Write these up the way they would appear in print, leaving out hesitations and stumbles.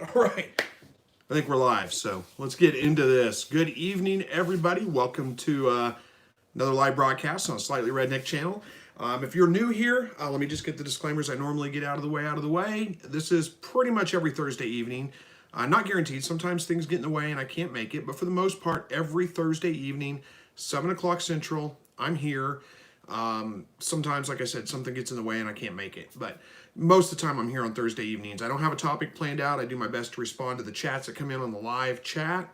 All right. I think we're live, so let's get into this. Good evening, everybody. Welcome to another live broadcast on a Slightly Redneck channel. If you're new here, let me just get the disclaimers I normally get out of the way. This is pretty much every Thursday evening. Not guaranteed. Sometimes things get in the way and I can't make it, but for the most part, every Thursday evening, 7 o'clock Central, I'm here. Sometimes, like I said, something gets in the way and I can't make it, but most of the time I'm here on Thursday evenings. I don't have a topic planned out. I do my best to respond to the chats that come in on the live chat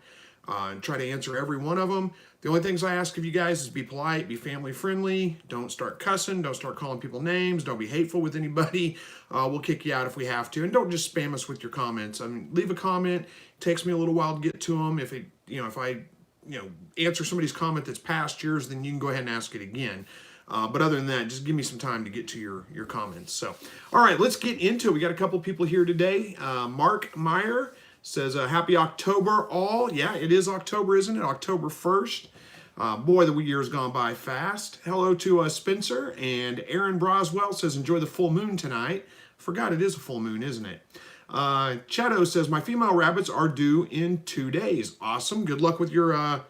and try to answer every one of them. The only things I ask of you guys is be polite, be family friendly, don't start cussing, don't start calling people names, don't be hateful with anybody. We'll kick you out if we have to, and don't just spam us with your comments. I mean, leave a comment. It takes me a little while to get to them. If I answer somebody's comment that's past yours, then you can go ahead and ask it again. But other than that, just give me some time to get to your comments. So, all right, let's get into it. We got a couple people here today. Mark Meyer says, happy October all. Yeah, it is October, isn't it? October 1st. Boy, the year's gone by fast. Hello to Spencer. And Aaron Broswell says, enjoy the full moon tonight. Forgot it is a full moon, isn't it? Chato says, my female rabbits are due in 2 days. Awesome. Good luck with your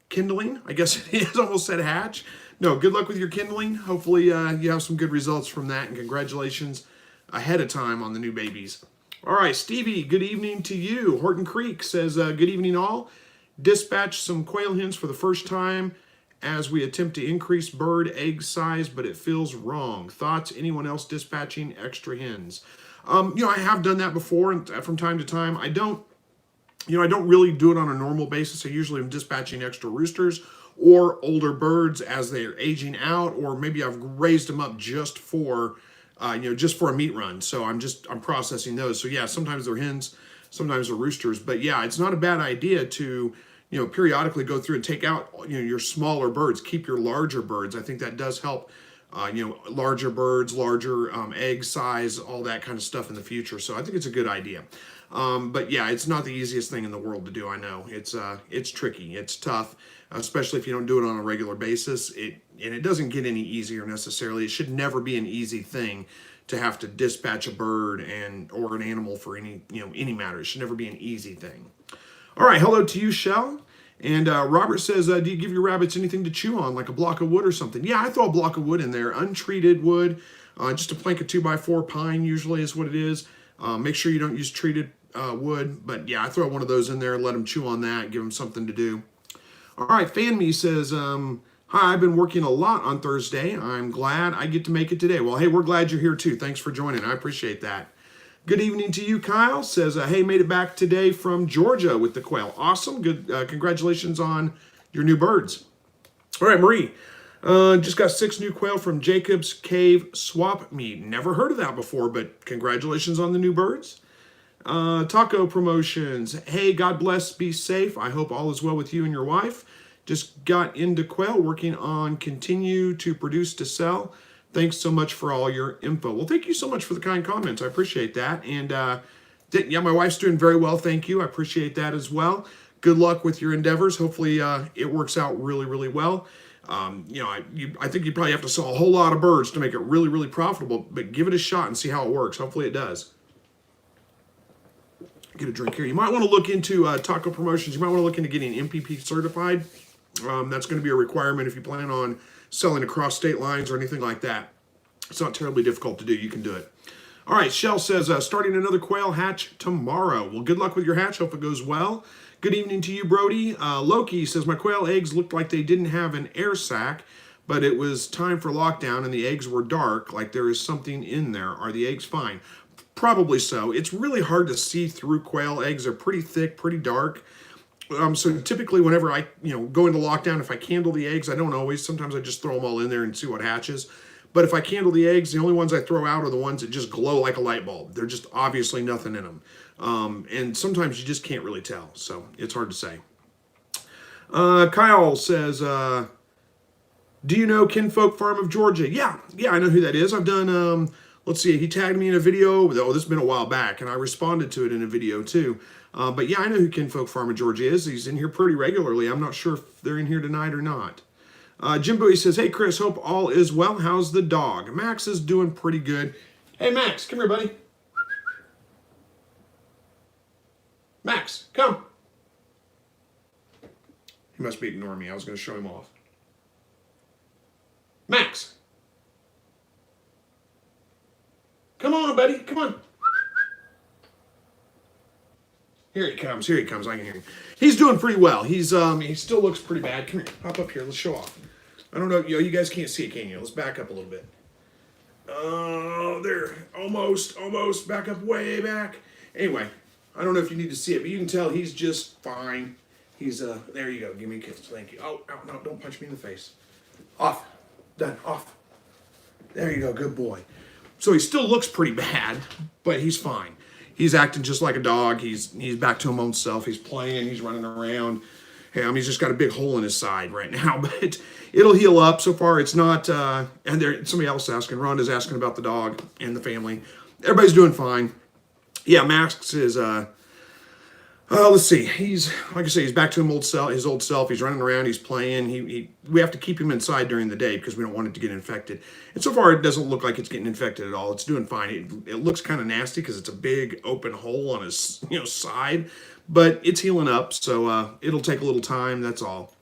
kindling. I guess it is. Almost said hatch. No, good luck with your kindling. Hopefully you have some good results from that, and congratulations ahead of time on the new babies. All right, Stevie, good evening to you. Horton Creek says, good evening all. Dispatch some quail hens for the first time as we attempt to increase bird egg size, but it feels wrong. Thoughts? Anyone else dispatching extra hens? I have done that before, and from time to time. I don't really do it on a normal basis. I usually am dispatching extra roosters or older birds as they're aging out, or maybe I've raised them up just for a meat run. So I'm processing those. So yeah, sometimes they're hens, sometimes they're roosters. But yeah, it's not a bad idea to periodically go through and take out your smaller birds, keep your larger birds. I think that does help. Larger birds, larger egg size, all that kind of stuff in the future. So I think it's a good idea. But yeah, it's not the easiest thing in the world to do. I know it's tricky, it's tough, especially if you don't do it on a regular basis. It doesn't get any easier necessarily. It should never be an easy thing to have to dispatch a bird or an animal for any matter. It should never be an easy thing. All right, hello to you, Shell. And Robert says, do you give your rabbits anything to chew on, like a block of wood or something? Yeah, I throw a block of wood in there, untreated wood, just a plank of 2x4 pine usually is what it is. Make sure you don't use treated wood, but yeah, I throw one of those in there, let them chew on that, give them something to do. All right, Fan Me says, hi, I've been working a lot on Thursday. I'm glad I get to make it today. Well, hey, we're glad you're here too. Thanks for joining. I appreciate that. Good evening to you, Kyle. Says, hey, made it back today from Georgia with the quail. Awesome. Good. Congratulations on your new birds. All right, Marie. Just got 6 new quail from Jacob's Cave Swap Meet. Never heard of that before, but congratulations on the new birds. Taco Promotions. Hey, God bless. Be safe. I hope all is well with you and your wife. Just got into quail, working on continue to produce to sell. Thanks so much for all your info. Well, thank you so much for the kind comments. I appreciate that. And yeah, my wife's doing very well. Thank you. I appreciate that as well. Good luck with your endeavors. Hopefully it works out really, really well. I think you probably have to sell a whole lot of birds to make it really, really profitable, but give it a shot and see how it works. Hopefully it does. Get a drink here. You might want to look into Taco Promotions. You might want to look into getting MPP certified. That's going to be a requirement if you plan on selling across state lines or anything like that. It's not terribly difficult to do. You can do it. All right, Shell says, starting another quail hatch tomorrow. Well, good luck with your hatch. Hope it goes well. Good evening to you, Brody. Loki says, my quail eggs looked like they didn't have an air sac, but it was time for lockdown and the eggs were dark, like there is something in there. Are the eggs fine? Probably so. It's really hard to see through quail eggs. They're pretty thick, pretty dark. So typically whenever I go into lockdown, if I candle the eggs, I don't always. Sometimes I just throw them all in there and see what hatches. But if I candle the eggs, the only ones I throw out are the ones that just glow like a light bulb. They're just obviously nothing in them. And sometimes you just can't really tell. So it's hard to say. Kyle says, do you know Kinfolk Farm of Georgia? Yeah, I know who that is. I've done, let's see, he tagged me in a video. Oh, this has been a while back, and I responded to it in a video too. But yeah, I know who Kinfolk Farm of Georgia is. He's in here pretty regularly. I'm not sure if they're in here tonight or not. Jim Bowie says, hey, Chris, hope all is well. How's the dog? Max is doing pretty good. Hey, Max, come here, buddy. Max, come. He must be ignoring me. I was going to show him off. Max. Come on, buddy. Come on. Here he comes. Here he comes. I can hear him. He's doing pretty well. He still looks pretty bad. Come here. Hop up here. Let's show off. I don't know. You guys can't see it, can you? Let's back up a little bit. Oh, there. Almost. Back up way back. Anyway, I don't know if you need to see it, but you can tell he's just fine. He's, there you go. Give me a kiss. Thank you. Oh, no, don't punch me in the face. Off. Done. Off. There you go. Good boy. So he still looks pretty bad, but he's fine. He's acting just like a dog. He's back to his own self. He's playing. He's running around. He's just got a big hole in his side right now, but it'll heal up. So far, it's not. And there, somebody else asking. Rhonda's asking about the dog and the family. Everybody's doing fine. Yeah, Max is. Let's see. He's, like I say, he's back to his old self. He's running around. He's playing. We have to keep him inside during the day because we don't want it to get infected. And so far, it doesn't look like it's getting infected at all. It's doing fine. It looks kind of nasty because it's a big open hole on his side, but it's healing up. So it'll take a little time. That's all.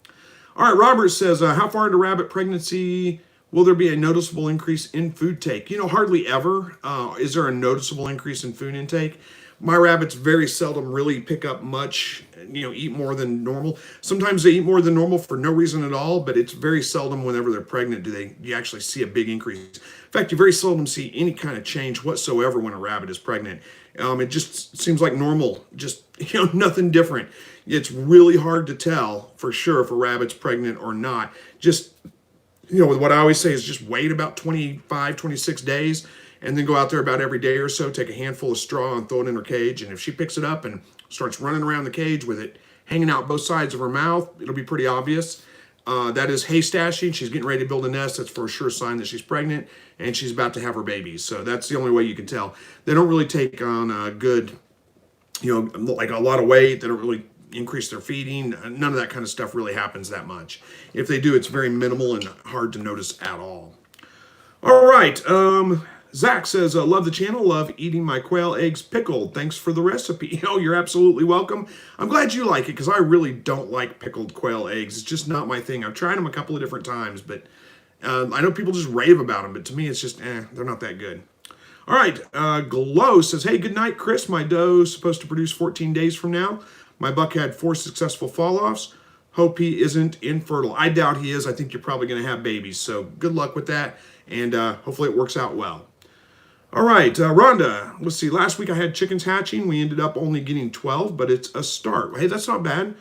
All right. Robert says, how far into rabbit pregnancy will there be a noticeable increase in food take? Hardly ever. Is there a noticeable increase in food intake? My rabbits very seldom really pick up much, eat more than normal. Sometimes they eat more than normal for no reason at all, but it's very seldom whenever they're pregnant do you actually see a big increase. In fact, you very seldom see any kind of change whatsoever when a rabbit is pregnant. It just seems like normal, just, nothing different. It's really hard to tell for sure if a rabbit's pregnant or not. Just, what I always say is just wait about 25, 26 days. And then go out there about every day or so, take a handful of straw and throw it in her cage. And if she picks it up and starts running around the cage with it hanging out both sides of her mouth, it'll be pretty obvious. That is hay stashing. She's getting ready to build a nest. That's for a sure sign that she's pregnant and she's about to have her babies. So that's the only way you can tell. They don't really take on a good, like a lot of weight. They don't really increase their feeding. None of that kind of stuff really happens that much. If they do, it's very minimal and hard to notice at all. All right. Zach says, love the channel, love eating my quail eggs pickled. Thanks for the recipe. Oh, you're absolutely welcome. I'm glad you like it because I really don't like pickled quail eggs. It's just not my thing. I've tried them a couple of different times, but I know people just rave about them, but to me it's just, they're not that good. All right, Glow says, hey, good night, Chris. My doe's supposed to produce 14 days from now. My buck had 4 successful fall-offs. Hope he isn't infertile. I doubt he is. I think you're probably going to have babies, so good luck with that, and hopefully it works out well. All right, Rhonda, let's see. Last week I had chickens hatching. We ended up only getting 12, but it's a start. Hey, that's not bad.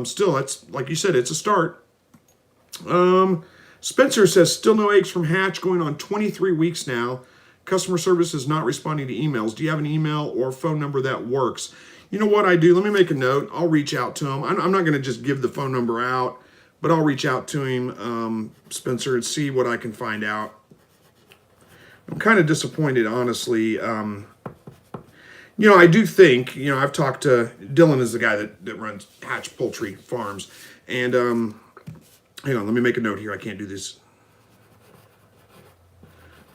Still, that's, like you said, it's a start. Spencer says, still no eggs from hatch, going on 23 weeks now. Customer service is not responding to emails. Do you have an email or phone number that works? You know what I do? Let me make a note. I'll reach out to him. I'm not going to just give the phone number out, but I'll reach out to him, Spencer, and see what I can find out. I'm kind of disappointed, honestly. I do think, I've talked to, Dylan is the guy that runs Hatch Poultry Farms. And, hang on, let me make a note here. I can't do this.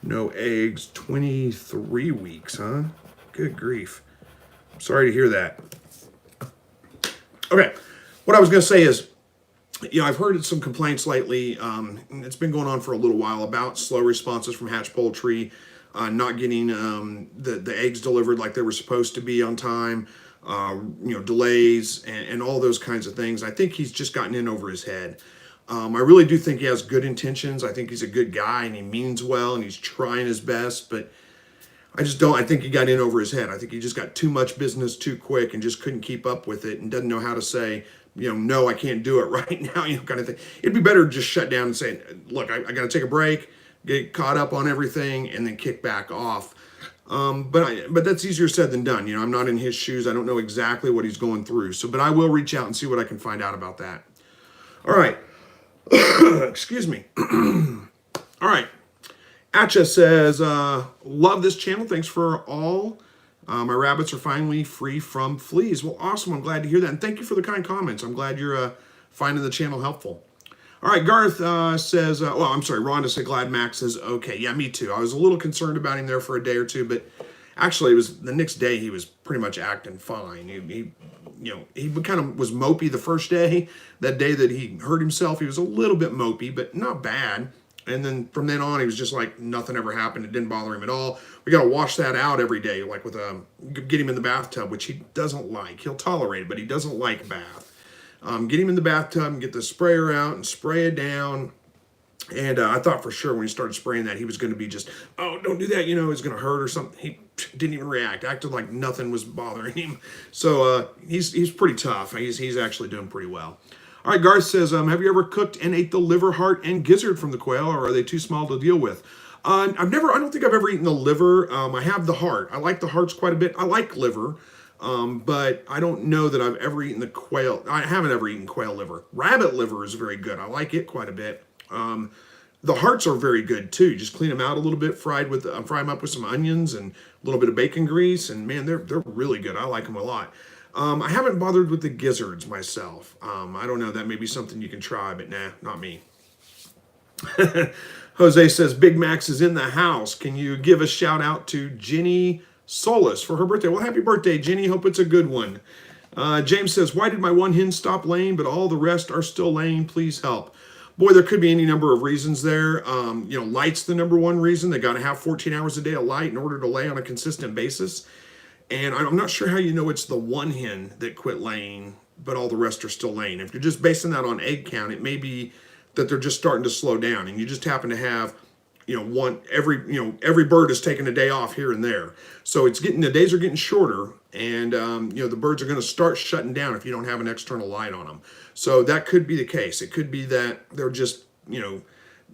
No eggs, 23 weeks, huh? Good grief. Sorry to hear that. Okay, what I was going to say is, I've heard some complaints lately. It's been going on for a little while about slow responses from Hatch Poultry, not getting the eggs delivered like they were supposed to be on time, delays and all those kinds of things. I think he's just gotten in over his head. I really do think he has good intentions. I think he's a good guy and he means well and he's trying his best, but I think he got in over his head. I think he just got too much business too quick and just couldn't keep up with it and doesn't know how to say, no, I can't do it right now, kind of thing. It'd be better to just shut down and say, look, I got to take a break, get caught up on everything, and then kick back off. But that's easier said than done. I'm not in his shoes. I don't know exactly what he's going through. But I will reach out and see what I can find out about that. All right. Excuse me. All right. Atcha says, love this channel. Thanks for all. My rabbits are finally free from fleas. Well, awesome. I'm glad to hear that. And thank you for the kind comments. I'm glad you're finding the channel helpful. All right, Garth says, Rhonda said, glad Max is okay. Yeah, me too. I was a little concerned about him there for a day or two, but actually it was the next day he was pretty much acting fine. He kind of was mopey the first day. That day that he hurt himself, he was a little bit mopey, but not bad. And then from then on, he was just like nothing ever happened. It didn't bother him at all. We got to wash that out every day, like with get him in the bathtub, which he doesn't like. He'll tolerate it, but he doesn't like bath. Get him in the bathtub and get the sprayer out and spray it down. And I thought for sure when he started spraying that, he was going to be just, oh, don't do that, it's going to hurt or something. He didn't even react, acted like nothing was bothering him. So he's pretty tough. He's actually doing pretty well. All right, Garth says, have you ever cooked and ate the liver, heart, and gizzard from the quail, or are they too small to deal with? I don't think I've ever eaten the liver. I have the heart. I like the hearts quite a bit. I like liver, but I don't know that I've ever eaten the quail. I haven't ever eaten quail liver. Rabbit liver is very good. I like it quite a bit. The hearts are very good too. Just clean them out a little bit, fry them up with some onions and a little bit of bacon grease, and man, they're really good. I like them a lot. I haven't bothered with the gizzards myself. I don't know. That may be something you can try, but nah, not me. Jose says, Big Max is in the house. Can you give a shout out to Jenny Solis for her birthday? Well, happy birthday, Jenny. Hope it's a good one. James says, why did my one hen stop laying, but all the rest are still laying? Please help. Boy, there could be any number of reasons there. Light's the number one reason. They got to have 14 hours a day of light in order to lay on a consistent basis. And I'm not sure how you know it's the one hen that quit laying, but all the rest are still laying. If you're just basing that on egg count, it may be that they're just starting to slow down, and you just happen to have, every bird is taking a day off here and there. So the days are getting shorter, and the birds are going to start shutting down if you don't have an external light on them. So that could be the case. It could be that they're just,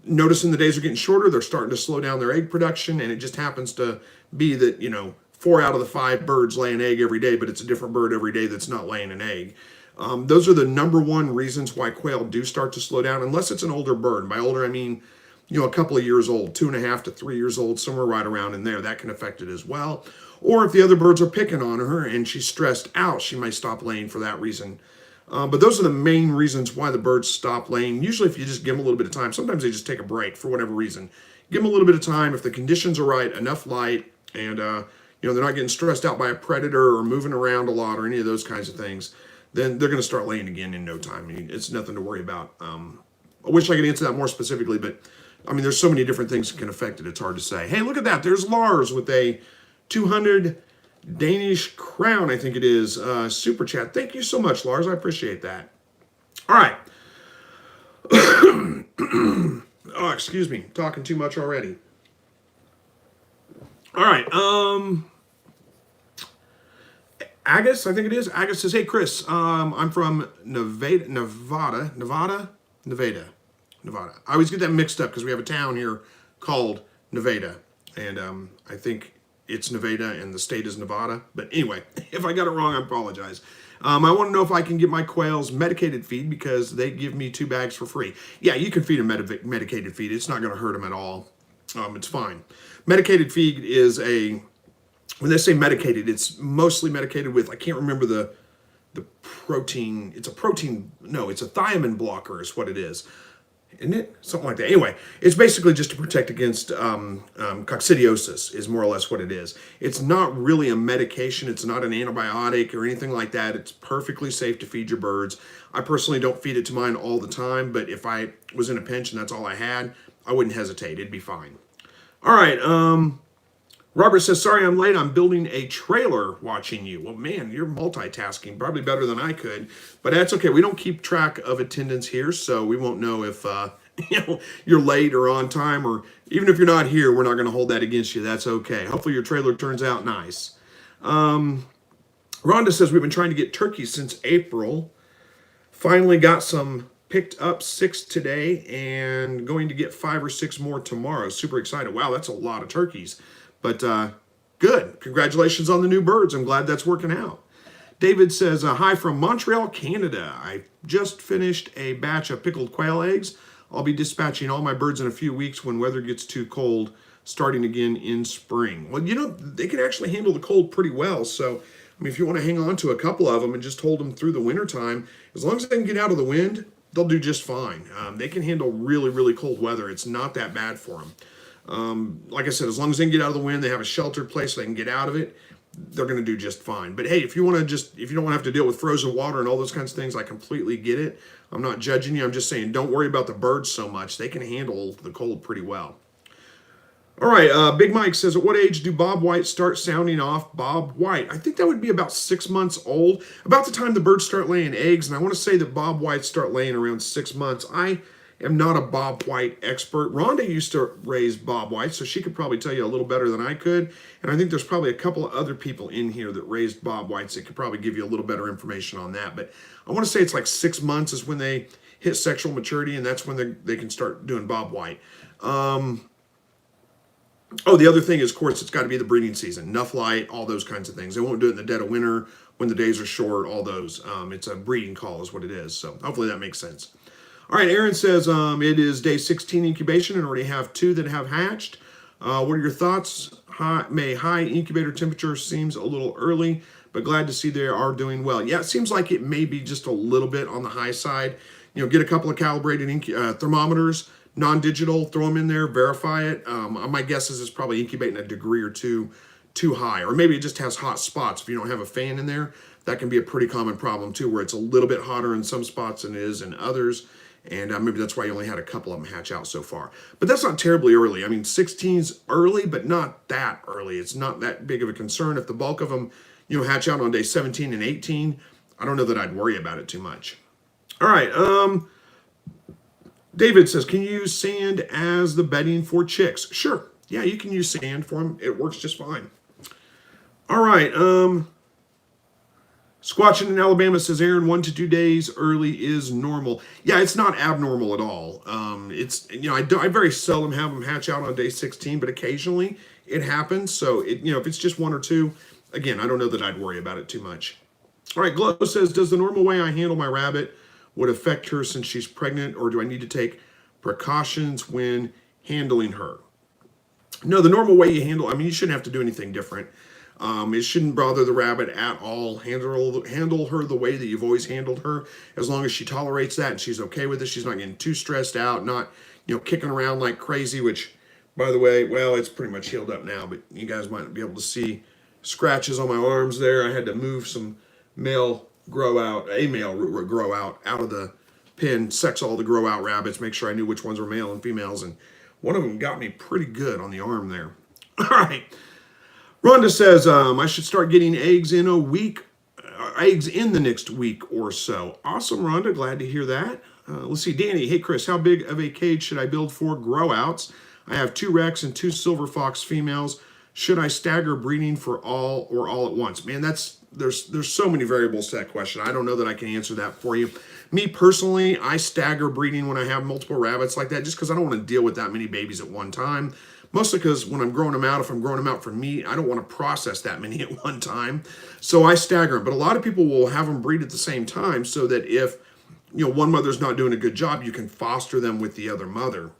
noticing the days are getting shorter. They're starting to slow down their egg production, and it just happens to be that, 4 out of the 5 birds lay an egg every day, but it's a different bird every day that's not laying an egg. Those are the number one reasons why quail do start to slow down, unless it's an older bird. By older, I mean, a couple of years old, 2.5 to 3 years old, somewhere right around in there. That can affect it as well. Or if the other birds are picking on her and she's stressed out, she might stop laying for that reason. But those are the main reasons why the birds stop laying. Usually if you just give them a little bit of time, sometimes they just take a break for whatever reason. Give them a little bit of time. If the conditions are right, enough light, and they're not getting stressed out by a predator or moving around a lot or any of those kinds of things, then they're going to start laying again in no time. It's nothing to worry about. I wish I could answer that more specifically, but there's so many different things that can affect it. It's hard to say. Hey, look at that. There's Lars with a 200 Danish crown, I think it is, super chat. Thank you so much, Lars. I appreciate that. All right. Oh, excuse me. Talking too much already. All right. Agus, I think it is. Agus says, hey, Chris, I'm from Nevada. I always get that mixed up because we have a town here called Nevada. And I think it's Nevada and the state is Nevada. But anyway, if I got it wrong, I apologize. I want to know if I can get my quails medicated feed because they give me 2 bags for free. Yeah, you can feed them medicated feed. It's not going to hurt them at all. It's fine. Medicated feed is when they say medicated, it's mostly medicated with, I can't remember the protein. It's a thiamine blocker is what it is. Isn't it? Something like that. Anyway, it's basically just to protect against coccidiosis is more or less what it is. It's not really a medication. It's not an antibiotic or anything like that. It's perfectly safe to feed your birds. I personally don't feed it to mine all the time, but if I was in a pinch and that's all I had, I wouldn't hesitate. It'd be fine. All right. Robert says, sorry I'm late. I'm building a trailer watching you. Well, man, you're multitasking probably better than I could, but that's okay. We don't keep track of attendance here, so we won't know if you're late or on time, or even if you're not here, we're not going to hold that against you. That's okay. Hopefully your trailer turns out nice. Rhonda says, we've been trying to get turkeys since April. Finally got some picked up 6 today and going to get 5 or 6 more tomorrow. Super excited. Wow, that's a lot of turkeys. But good. Congratulations on the new birds. I'm glad that's working out. David says, hi from Montreal, Canada. I just finished a batch of pickled quail eggs. I'll be dispatching all my birds in a few weeks when weather gets too cold, starting again in spring. Well, they can actually handle the cold pretty well. So, if you want to hang on to a couple of them and just hold them through the wintertime, as long as they can get out of the wind, they'll do just fine. They can handle really, really cold weather. It's not that bad for them. Like I said, as long as they can get out of the wind, they have a sheltered place so they can get out of it, they're going to do just fine. But hey, if you don't have to deal with frozen water and all those kinds of things, I completely get it. I'm not judging you. I'm just saying, don't worry about the birds so much. They can handle the cold pretty well. All right, Big Mike says, at what age do Bob White start sounding off Bob White? I think that would be about 6 months old, about the time the birds start laying eggs. And I want to say that Bob Whites start laying around 6 months. I am not a Bob White expert. Rhonda used to raise Bob White, so she could probably tell you a little better than I could. And I think there's probably a couple of other people in here that raised Bob Whites that could probably give you a little better information on that. But I want to say it's like 6 months is when they hit sexual maturity, and that's when they can start doing Bob White. Oh, the other thing is, of course, it's got to be the breeding season. Enough light, all those kinds of things. They won't do it in the dead of winter when the days are short, all those. It's a breeding call is what it is. So hopefully that makes sense. All right, Aaron says it is day 16 incubation and already have 2 that have hatched. What are your thoughts? High incubator temperature seems a little early, but glad to see they are doing well. Yeah, it seems like it may be just a little bit on the high side. Get a couple of calibrated thermometers, non-digital, throw them in there, verify it. My guess is it's probably incubating a degree or two too high, or maybe it just has hot spots. If you don't have a fan in there, that can be a pretty common problem too, where it's a little bit hotter in some spots than it is in others. And maybe that's why you only had a couple of them hatch out so far. But that's not terribly early. I mean, 16's early, but not that early. It's not that big of a concern. If the bulk of them, hatch out on day 17 and 18, I don't know that I'd worry about it too much. All right. David says, can you use sand as the bedding for chicks? Sure. Yeah, you can use sand for them. It works just fine. All right. Squatching in Alabama says, Aaron, 1 to 2 days early is normal. Yeah, it's not abnormal at all. I very seldom have them hatch out on day 16, but occasionally it happens. So if it's just 1 or 2, again, I don't know that I'd worry about it too much. All right, Glow says, does the normal way I handle my rabbit would affect her since she's pregnant, or do I need to take precautions when handling her? No, the normal way you handle, you shouldn't have to do anything different. It shouldn't bother the rabbit at all. Handle her the way that you've always handled her, as long as she tolerates that and she's okay with it. She's not getting too stressed out, not kicking around like crazy, which, by the way, well, it's pretty much healed up now, but you guys might be able to see scratches on my arms there. I had to move some a male grow out of the pen, sex all the grow out rabbits, make sure I knew which ones were male and females, and one of them got me pretty good on the arm there. All right. Rhonda says, I should start getting eggs in eggs in the next week or so. Awesome, Rhonda. Glad to hear that. Let's see. Danny, hey, Chris, how big of a cage should I build for grow outs? I have 2 Rex and 2 Silver Fox females. Should I stagger breeding for all or all at once? Man, there's so many variables to that question. I don't know that I can answer that for you. Me personally, I stagger breeding when I have multiple rabbits like that, just because I don't want to deal with that many babies at one time. Mostly because when I'm growing them out, if I'm growing them out for meat, I don't want to process that many at one time. So I stagger them. But a lot of people will have them breed at the same time so that if one mother's not doing a good job, you can foster them with the other mother.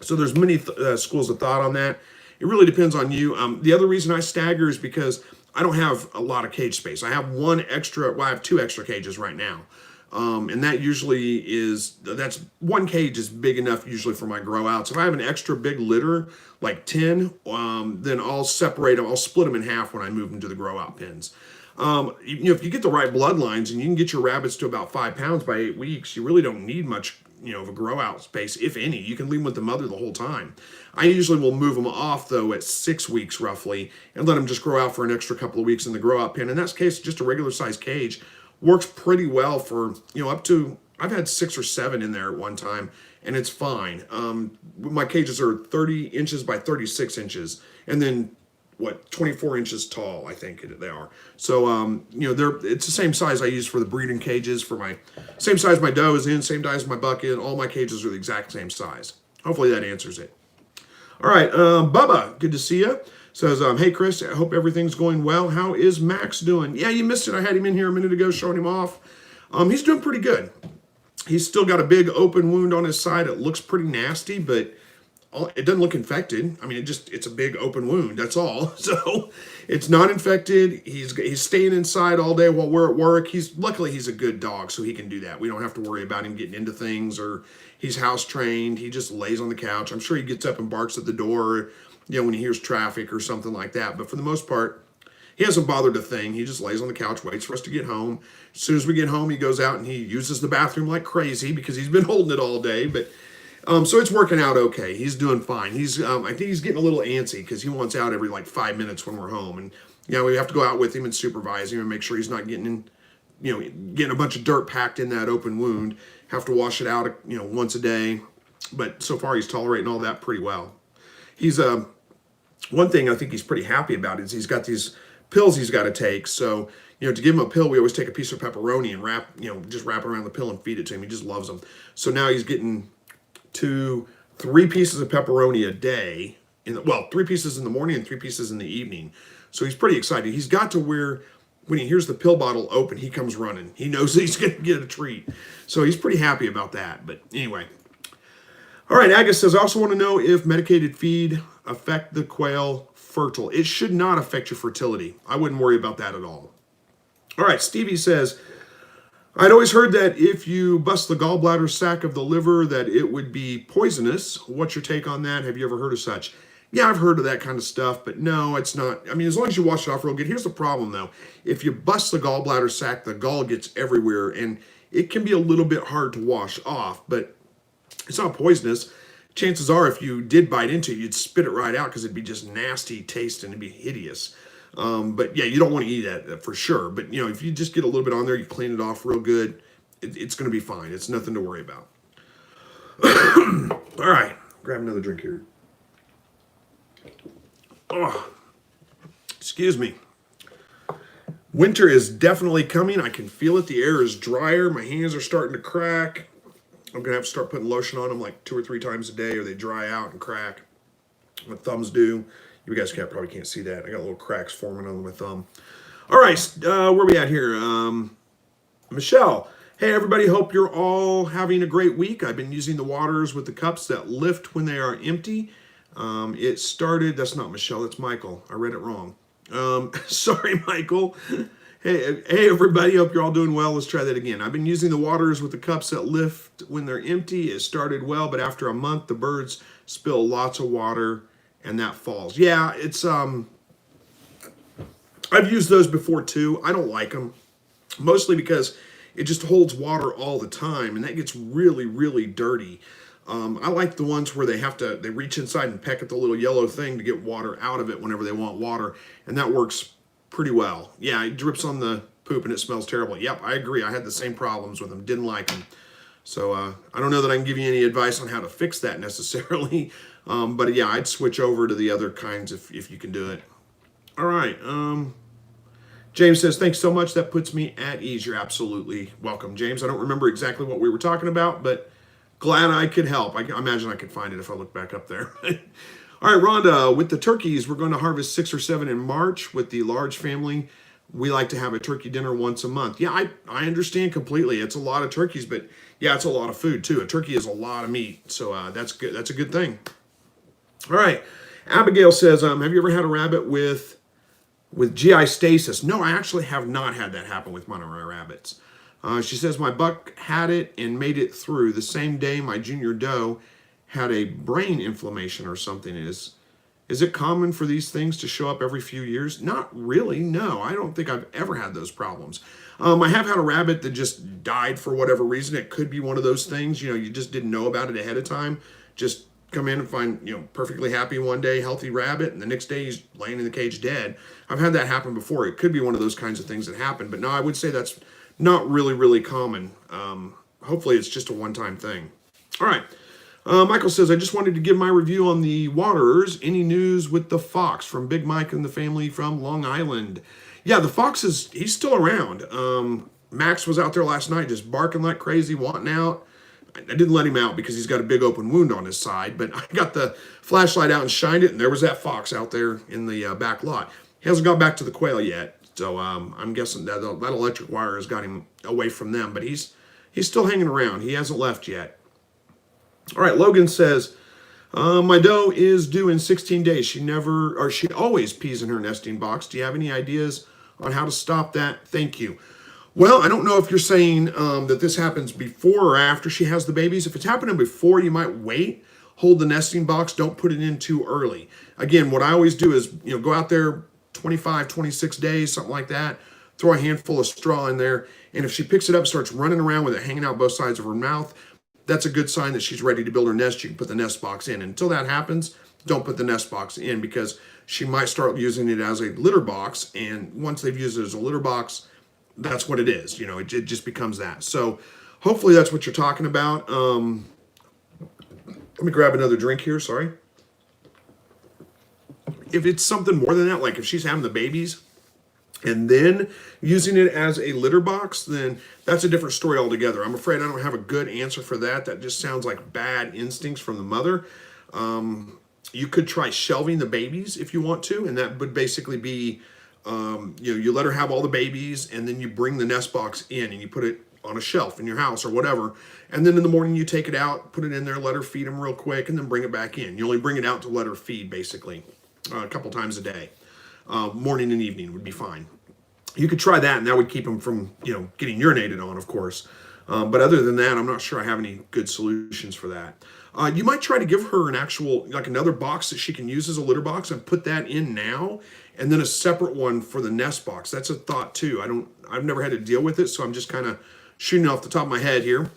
So there's many schools of thought on that. It really depends on you. The other reason I stagger is because I don't have a lot of cage space. I have 2 extra cages right now. And that usually that's 1 cage is big enough usually for my grow outs. If I have an extra big litter, like 10, then I'll separate them. I'll split them in half when I move them to the grow out pens. If you get the right bloodlines and you can get your rabbits to about 5 pounds by 8 weeks, you really don't need much, of a grow out space, if any. You can leave them with the mother the whole time. I usually will move them off though at 6 weeks roughly and let them just grow out for an extra couple of weeks in the grow out pen. In that case, just a regular size cage works pretty well for, up to, I've had 6 or 7 in there at one time, and it's fine. My cages are 30 inches by 36 inches, and then, 24 inches tall, I think they are. So, it's the same size I use for the breeding cages, same size my doe is in, same size my buck in. All my cages are the exact same size. Hopefully that answers it. All right, Bubba, good to see you. Says, hey, Chris, I hope everything's going well. How is Max doing? Yeah, you missed it. I had him in here a minute ago showing him off. He's doing pretty good. He's still got a big open wound on his side. It looks pretty nasty, but it doesn't look infected. It's a big open wound. That's all. So it's not infected. He's staying inside all day while we're at work. Luckily he's a good dog, so he can do that. We don't have to worry about him getting into things, or he's house trained. He just lays on the couch. I'm sure he gets up and barks at the door, when he hears traffic or something like that. But for the most part, He hasn't bothered a thing. He just lays on the couch, waits for us to get home. As soon as we get home, he goes out and he uses the bathroom like crazy because he's been holding it all day. But so it's working out okay. He's doing fine. I think he's getting a little antsy because he wants out every like 5 minutes when we're home, and we have to go out with him and supervise him and make sure he's not getting getting a bunch of dirt packed in that open wound. Have to wash it out, once a day. But so far, he's tolerating all that pretty well. He's one thing I think he's pretty happy about is he's got these pills he's got to take. So, to give him a pill, we always take a piece of pepperoni and just wrap it around the pill and feed it to him. He just loves them. So now he's getting 3 pieces of pepperoni a day. 3 pieces in the morning and 3 pieces in the evening. So he's pretty excited. He's got to where when he hears the pill bottle open, he comes running. He knows he's going to get a treat. So he's pretty happy about that. But anyway. All right, Agus says, I also want to know if medicated feed affect the quail fertile. It should not affect your fertility. I wouldn't worry about that at all. All right, Stevie says, I'd always heard that if you bust the gallbladder sac of the liver, that it would be poisonous. What's your take on that? Have you ever heard of such? Yeah, I've heard of that kind of stuff, but no, it's not. I mean, as long as you wash it off real good. Here's the problem, though. If you bust the gallbladder sac, the gall gets everywhere, and it can be a little bit hard to wash off, but it's not poisonous. Chances are, if you did bite into it, you'd spit it right out because it'd be just nasty taste and it'd be hideous. But yeah, you don't want to eat that for sure. But if you just get a little bit on there, you clean it off real good, it's going to be fine. It's nothing to worry about. All right, grab another drink here. Oh, excuse me. Winter is definitely coming. I can feel it. The air is drier. My hands are starting to crack. I'm going to have to start putting lotion on them like 2 or 3 times a day or they dry out and crack. My thumbs do. You guys probably can't see that. I got little cracks forming on my thumb. All right, where are we at here? Michelle. Hey, everybody. Hope you're all having a great week. I've been using the waters with the cups that lift when they are empty. It started, that's not Michelle, that's Michael. I read it wrong. Sorry, Michael. Hey, everybody. Hope you're all doing well. Let's try that again. I've been using the waters with the cups that lift when they're empty. It started well, but after a month, the birds spill lots of water and that falls. Yeah, it's, I've used those before too. I don't like them, mostly because it just holds water all the time and that gets really, really dirty. I like the ones where they reach inside and peck at the little yellow thing to get water out of it whenever they want water, and that works pretty well. Yeah, it drips on the poop and it smells terrible. Yep, I agree. I had the same problems with them. Didn't like them. So I don't know that I can give you any advice on how to fix that necessarily. But yeah, I'd switch over to the other kinds if you can do it. All right. James says, thanks so much. That puts me at ease. You're absolutely welcome, James. I don't remember exactly what we were talking about, but glad I could help. I imagine I could find it if I look back up there. All right, Rhonda, with the turkeys, we're going to harvest 6 or 7 in March. With the large family, we like to have a turkey dinner once a month. Yeah, I understand completely. It's a lot of turkeys, but yeah, it's a lot of food too. A turkey is a lot of meat, so that's good. That's a good thing. All right, Abigail says, have you ever had a rabbit with GI stasis? No, I actually have not had that happen with one of my rabbits. She says, my buck had it and made it through. The same day my junior doe had a brain inflammation or something. Is it common for these things to show up every few years? Not really, no. I don't think I've ever had those problems. I have had a rabbit that just died for whatever reason. It could be one of those things, you just didn't know about it ahead of time. Just come in and find, perfectly happy one day, healthy rabbit, and the next day he's laying in the cage dead. I've had that happen before. It could be one of those kinds of things that happen, but no, I would say that's not really, really common. Hopefully it's just a one-time thing. All right. Michael says, I just wanted to give my review on the waterers. Any news with the fox? From Big Mike and the family from Long Island. Yeah, the fox he's still around. Max was out there last night just barking like crazy, wanting out. I didn't let him out because he's got a big open wound on his side, but I got the flashlight out and shined it, and there was that fox out there in the back lot. He hasn't got back to the quail yet, so I'm guessing that electric wire has got him away from them, but he's still hanging around. He hasn't left yet. All right, Logan says, my doe is due in 16 days. She always pees in her nesting box. Do you have any ideas on how to stop that? Thank you. Well, I don't know if you're saying that this happens before or after she has the babies. If it's happening before, you might wait, hold the nesting box, don't put it in too early. Again, what I always do is, go out there, 25, 26 days, something like that. Throw a handful of straw in there. And if she picks it up, starts running around with it hanging out both sides of her mouth, that's a good sign that she's ready to build her nest. You can put the nest box in. Until that happens, don't put the nest box in, because she might start using it as a litter box. And once they've used it as a litter box, that's what it is. You know, it just becomes that. So hopefully that's what you're talking about. Let me grab another drink here. Sorry. If it's something more than that, like if she's having the babies and then using it as a litter box, then that's a different story altogether. I'm afraid I don't have a good answer for that. That just sounds like bad instincts from the mother. You could try shelving the babies if you want to, and that would basically be, you let her have all the babies, and then you bring the nest box in and you put it on a shelf in your house or whatever. And then in the morning you take it out, put it in there, let her feed them real quick, and then bring it back in. You only bring it out to let her feed, basically, a couple times a day. Morning and evening would be fine. You could try that, and that would keep them from, getting urinated on, of course. But other than that, I'm not sure I have any good solutions for that. You might try to give her an actual, like another box that she can use as a litter box, and put that in now, and then a separate one for the nest box. That's a thought too. I've never had to deal with it, so I'm just kind of shooting off the top of my head here.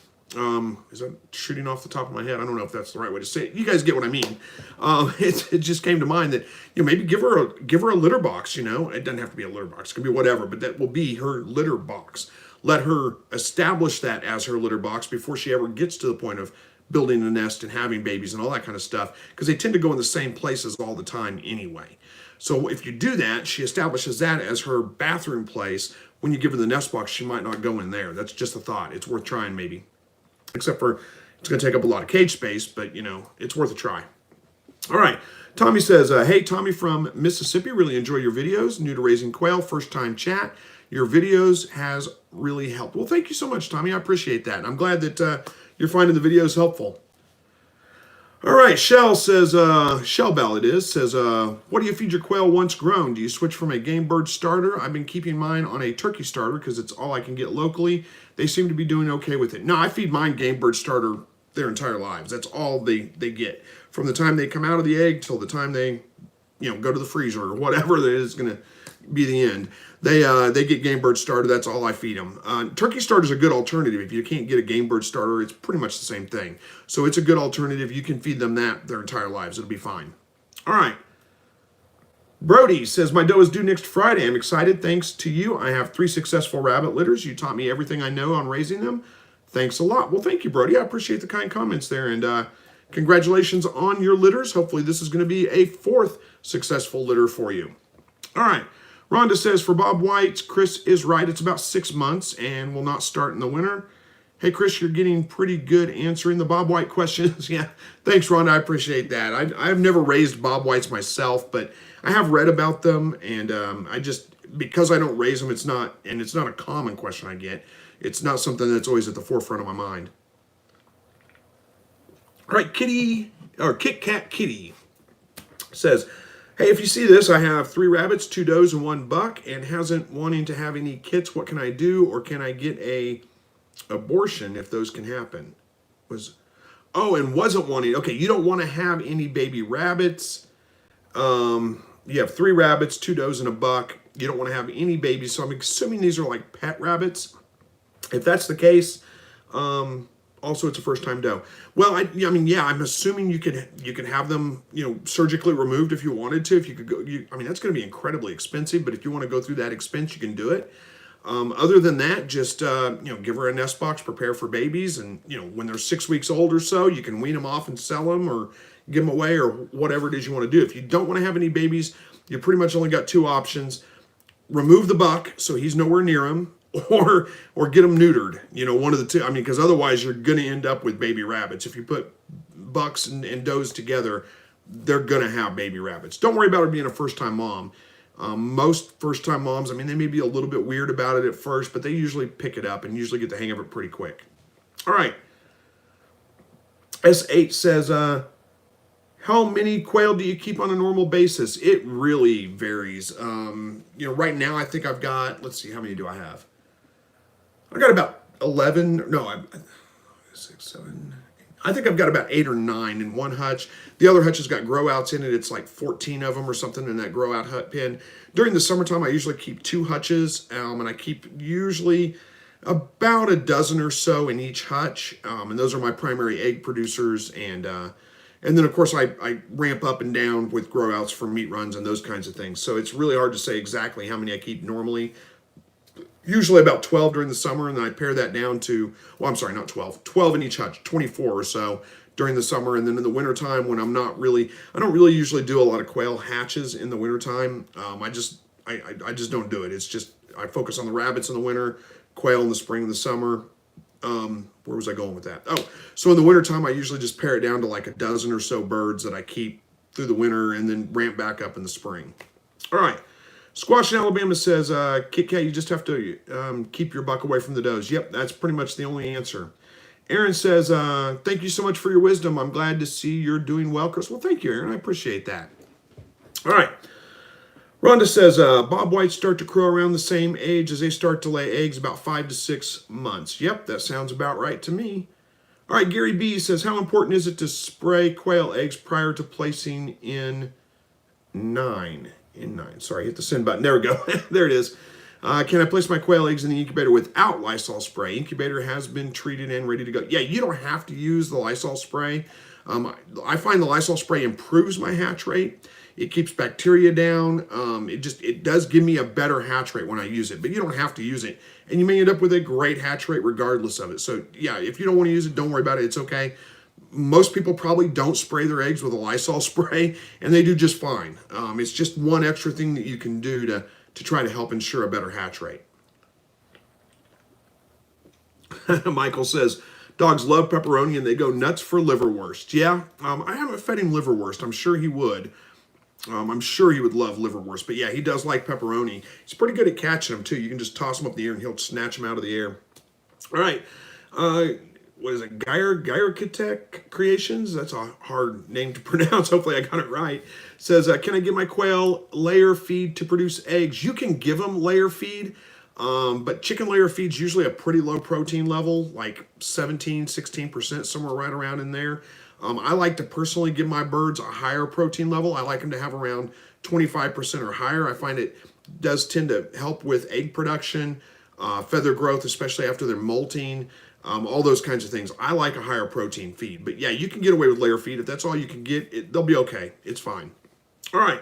Is that shooting off the top of my head? I don't know if that's the right way to say it. You guys get what I mean. It just came to mind that, maybe give her a litter box. It doesn't have to be a litter box. It can be whatever, but that will be her litter box. Let her establish that as her litter box before she ever gets to the point of building a nest and having babies and all that kind of stuff, because they tend to go in the same places all the time anyway. So if you do that, she establishes that as her bathroom place. When you give her the nest box, she might not go in there. That's just a thought. It's worth trying, maybe. Except for it's going to take up a lot of cage space, but, it's worth a try. All right. Tommy says, hey, Tommy from Mississippi, really enjoy your videos. New to raising quail, first time chat. Your videos has really helped. Well, thank you so much, Tommy. I appreciate that. I'm glad that you're finding the videos helpful. All right. Shell says, Shell Bell it is, says, what do you feed your quail once grown? Do you switch from a game bird starter? I've been keeping mine on a turkey starter because it's all I can get locally. They seem to be doing okay with it. No, I feed mine game bird starter their entire lives. That's all they get. From the time they come out of the egg till the time they, go to the freezer or whatever that is going to be the end. They get game bird starter. That's all I feed them. Turkey starter is a good alternative. If you can't get a game bird starter, it's pretty much the same thing. So it's a good alternative. You can feed them that their entire lives. It'll be fine. All right. Brody says, my doe is due next Friday. I'm excited. Thanks to you, I have 3 successful rabbit litters. You taught me everything I know on raising them. Thanks a lot. Well, thank you, Brody. I appreciate the kind comments there. And congratulations on your litters. Hopefully this is going to be a 4th successful litter for you. All right. Rhonda says, for Bob White, Chris is right. It's about 6 months and will not start in the winter. Hey, Chris, you're getting pretty good answering the Bob White questions. Yeah, thanks, Rhonda. I appreciate that. I've never raised Bob Whites myself, but I have read about them, and because I don't raise them, it's not a common question I get. It's not something that's always at the forefront of my mind. All right, Kit Kat Kitty says, hey, if you see this, I have 3 rabbits, 2 does, and 1 buck, and hasn't wanting to have any kits. What can I do, or can I get a abortion if those can happen? And wasn't wanting. Okay, you don't want to have any baby rabbits. You have 3 rabbits, 2 does, and a buck. You don't want to have any babies, so I'm assuming these are like pet rabbits. If that's the case, also it's a first-time doe. Well, I'm assuming you could have them, surgically removed if you wanted to. If you could go, that's going to be incredibly expensive, but if you want to go through that expense, you can do it. Other than that, just give her a nest box, prepare for babies, and when they're 6 weeks old or so, you can wean them off and sell them or give them away or whatever it is you want to do. If you don't want to have any babies, you pretty much only got 2 options: remove the buck so he's nowhere near him, or get them neutered. One of the two. Because otherwise you're going to end up with baby rabbits. If you put bucks and does together, they're going to have baby rabbits. Don't worry about her being a first-time mom. Most first-time moms, they may be a little bit weird about it at first, but they usually pick it up and usually get the hang of it pretty quick. All right. S8 says, how many quail do you keep on a normal basis? It really varies. Right now I think I've got, let's see, how many do I have? I've got about 11, no, 6, 7, 8. I think I've got about 8 or 9 in one hutch. The other hutch has got grow outs in it. It's like 14 of them or something in that grow out hut pen. During the summertime, I usually keep 2 hutches, and I keep usually about a dozen or so in each hutch. And those are my primary egg producers. And then, of course, I ramp up and down with grow outs for meat runs and those kinds of things. So it's really hard to say exactly how many I keep normally. Usually about 12 during the summer, and then I pare that down to, well, I'm sorry, not 12, 12 in each hutch, 24 or so during the summer. And then in the wintertime, when I don't really usually do a lot of quail hatches in the wintertime. I just don't do it. It's just, I focus on the rabbits in the winter, quail in the spring and the summer. Where was I going with that? Oh, so in the wintertime, I usually just pare it down to like a dozen or so birds that I keep through the winter and then ramp back up in the spring. All right. Squash in Alabama says, Kit Kat, you just have to keep your buck away from the does. Yep, that's pretty much the only answer. Aaron says, thank you so much for your wisdom. I'm glad to see you're doing well, Chris. Well, thank you, Aaron. I appreciate that. All right. Rhonda says, Bob Whites start to crow around the same age as they start to lay eggs, about 5 to 6 months. Yep, that sounds about right to me. All right, Gary B says, how important is it to spray quail eggs prior to placing in 9? Sorry, hit the send button. There we go. There it is. Can I place my quail eggs in the incubator without Lysol spray? Incubator has been treated and ready to go. Yeah, you don't have to use the Lysol spray. I find the Lysol spray improves my hatch rate. It keeps bacteria down. It does give me a better hatch rate when I use it, but you don't have to use it. And you may end up with a great hatch rate regardless of it. So yeah, if you don't want to use it, don't worry about it. It's okay. Most people probably don't spray their eggs with a Lysol spray, and they do just fine. It's just one extra thing that you can do to try to help ensure a better hatch rate. Michael says, dogs love pepperoni and they go nuts for liverwurst. Yeah, I haven't fed him liverwurst. I'm sure he would. I'm sure he would love liverwurst. But yeah, he does like pepperoni. He's pretty good at catching them, too. You can just toss him up in the air and he'll snatch them out of the air. All right. What is it? Gyarkitek Creations? That's a hard name to pronounce. Hopefully I got it right. Says, can I give my quail layer feed to produce eggs? You can give them layer feed, but chicken layer feed's usually a pretty low protein level, like 17, 16%, somewhere right around in there. I like to personally give my birds a higher protein level. I like them to have around 25% or higher. I find it does tend to help with egg production, feather growth, especially after they're molting. All those kinds of things. I like a higher protein feed. But yeah, you can get away with layer feed. If that's all you can get, they'll be okay. It's fine. All right.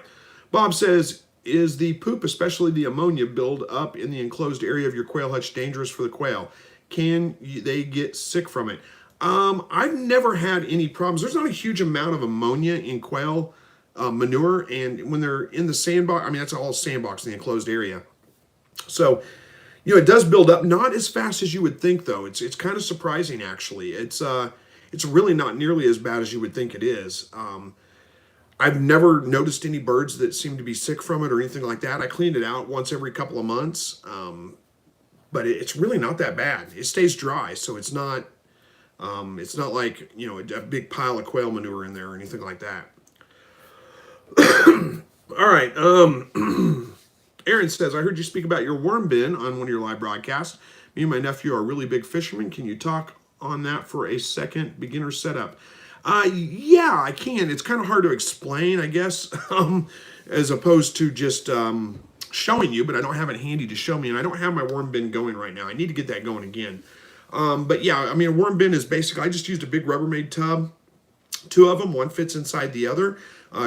Bob says, is the poop, especially the ammonia, build up in the enclosed area of your quail hutch dangerous for the quail? Can they get sick from it? I've never had any problems. There's not a huge amount of ammonia in quail manure. And when they're in the sandbox, I mean, that's all sandbox in the enclosed area. So, it does build up, not as fast as you would think, though. It's kind of surprising, actually. It's really not nearly as bad as you would think it is. I've never noticed any birds that seem to be sick from it or anything like that. I cleaned it out once every couple of months, but it's really not that bad. It stays dry, so it's not like a big pile of quail manure in there or anything like that. All right. Aaron says, I heard you speak about your worm bin on one of your live broadcasts. Me and my nephew are really big fishermen. Can you talk on that for a second? Beginner setup. Yeah, I can. It's kind of hard to explain, I guess, as opposed to just showing you, but I don't have it handy to show me, and I don't have my worm bin going right now. I need to get that going again. But yeah, I mean, a worm bin is basically, I just used a big Rubbermaid tub, 2 of them, one fits inside the other.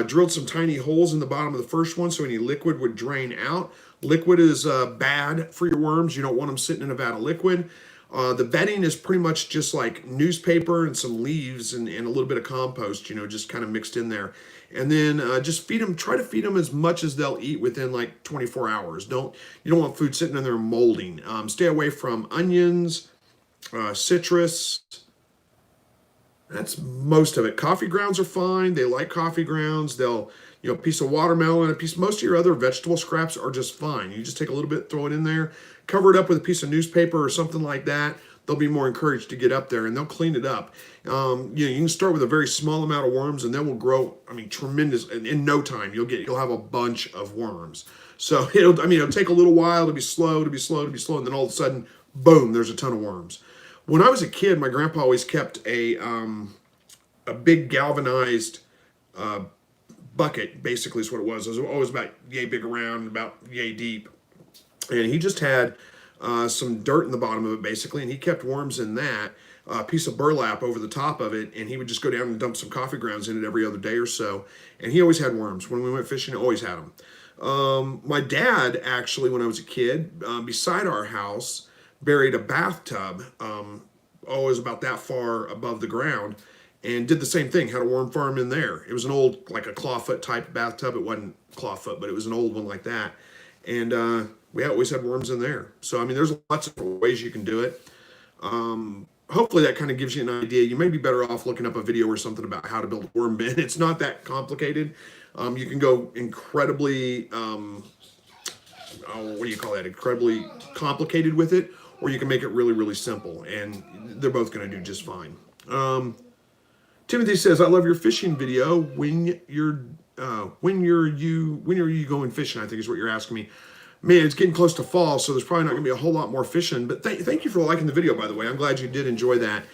Drilled some tiny holes in the bottom of the first one so any liquid would drain out. Liquid is bad for your worms. You don't want them sitting in a vat of liquid. The bedding is pretty much just like newspaper and some leaves and a little bit of compost, just kind of mixed in there. And then just feed them, try to feed them as much as they'll eat within like 24 hours. You don't want food sitting in there molding. Stay away from onions, citrus. That's most of it. Coffee grounds are fine. They like coffee grounds. They'll, a piece of watermelon, most of your other vegetable scraps are just fine. You just take a little bit, throw it in there, cover it up with a piece of newspaper or something like that. They'll be more encouraged to get up there and they'll clean it up. You can start with a very small amount of worms and then will grow, tremendous. In no time, you'll have a bunch of worms. So it'll take a little while to be slow, and then all of a sudden, boom, there's a ton of worms. When I was a kid, my grandpa always kept a a big galvanized bucket, basically is what it was. It was always about yay big around, about yay deep. And he just had some dirt in the bottom of it, basically, and he kept worms in that. A piece of burlap over the top of it, and he would just go down and dump some coffee grounds in it every other day or so. And he always had worms. When we went fishing, always had them. My dad, actually, when I was a kid, beside our house, buried a bathtub, always about that far above the ground, and did the same thing, had a worm farm in there. It was an old, like a clawfoot type bathtub. It wasn't clawfoot, but it was an old one like that. And we always had worms in there. So, I mean, there's lots of ways you can do it. Hopefully that kind of gives you an idea. You may be better off looking up a video or something about how to build a worm bin. It's not that complicated. You can go incredibly, what do you call that? Incredibly complicated with it, or you can make it really, really simple, and they're both going to do just fine. Timothy says, "I love your fishing video. When are you going fishing?" I think is what you're asking me. Man, it's getting close to fall, so there's probably not going to be a whole lot more fishing. But thank you for liking the video, by the way. I'm glad you did enjoy that.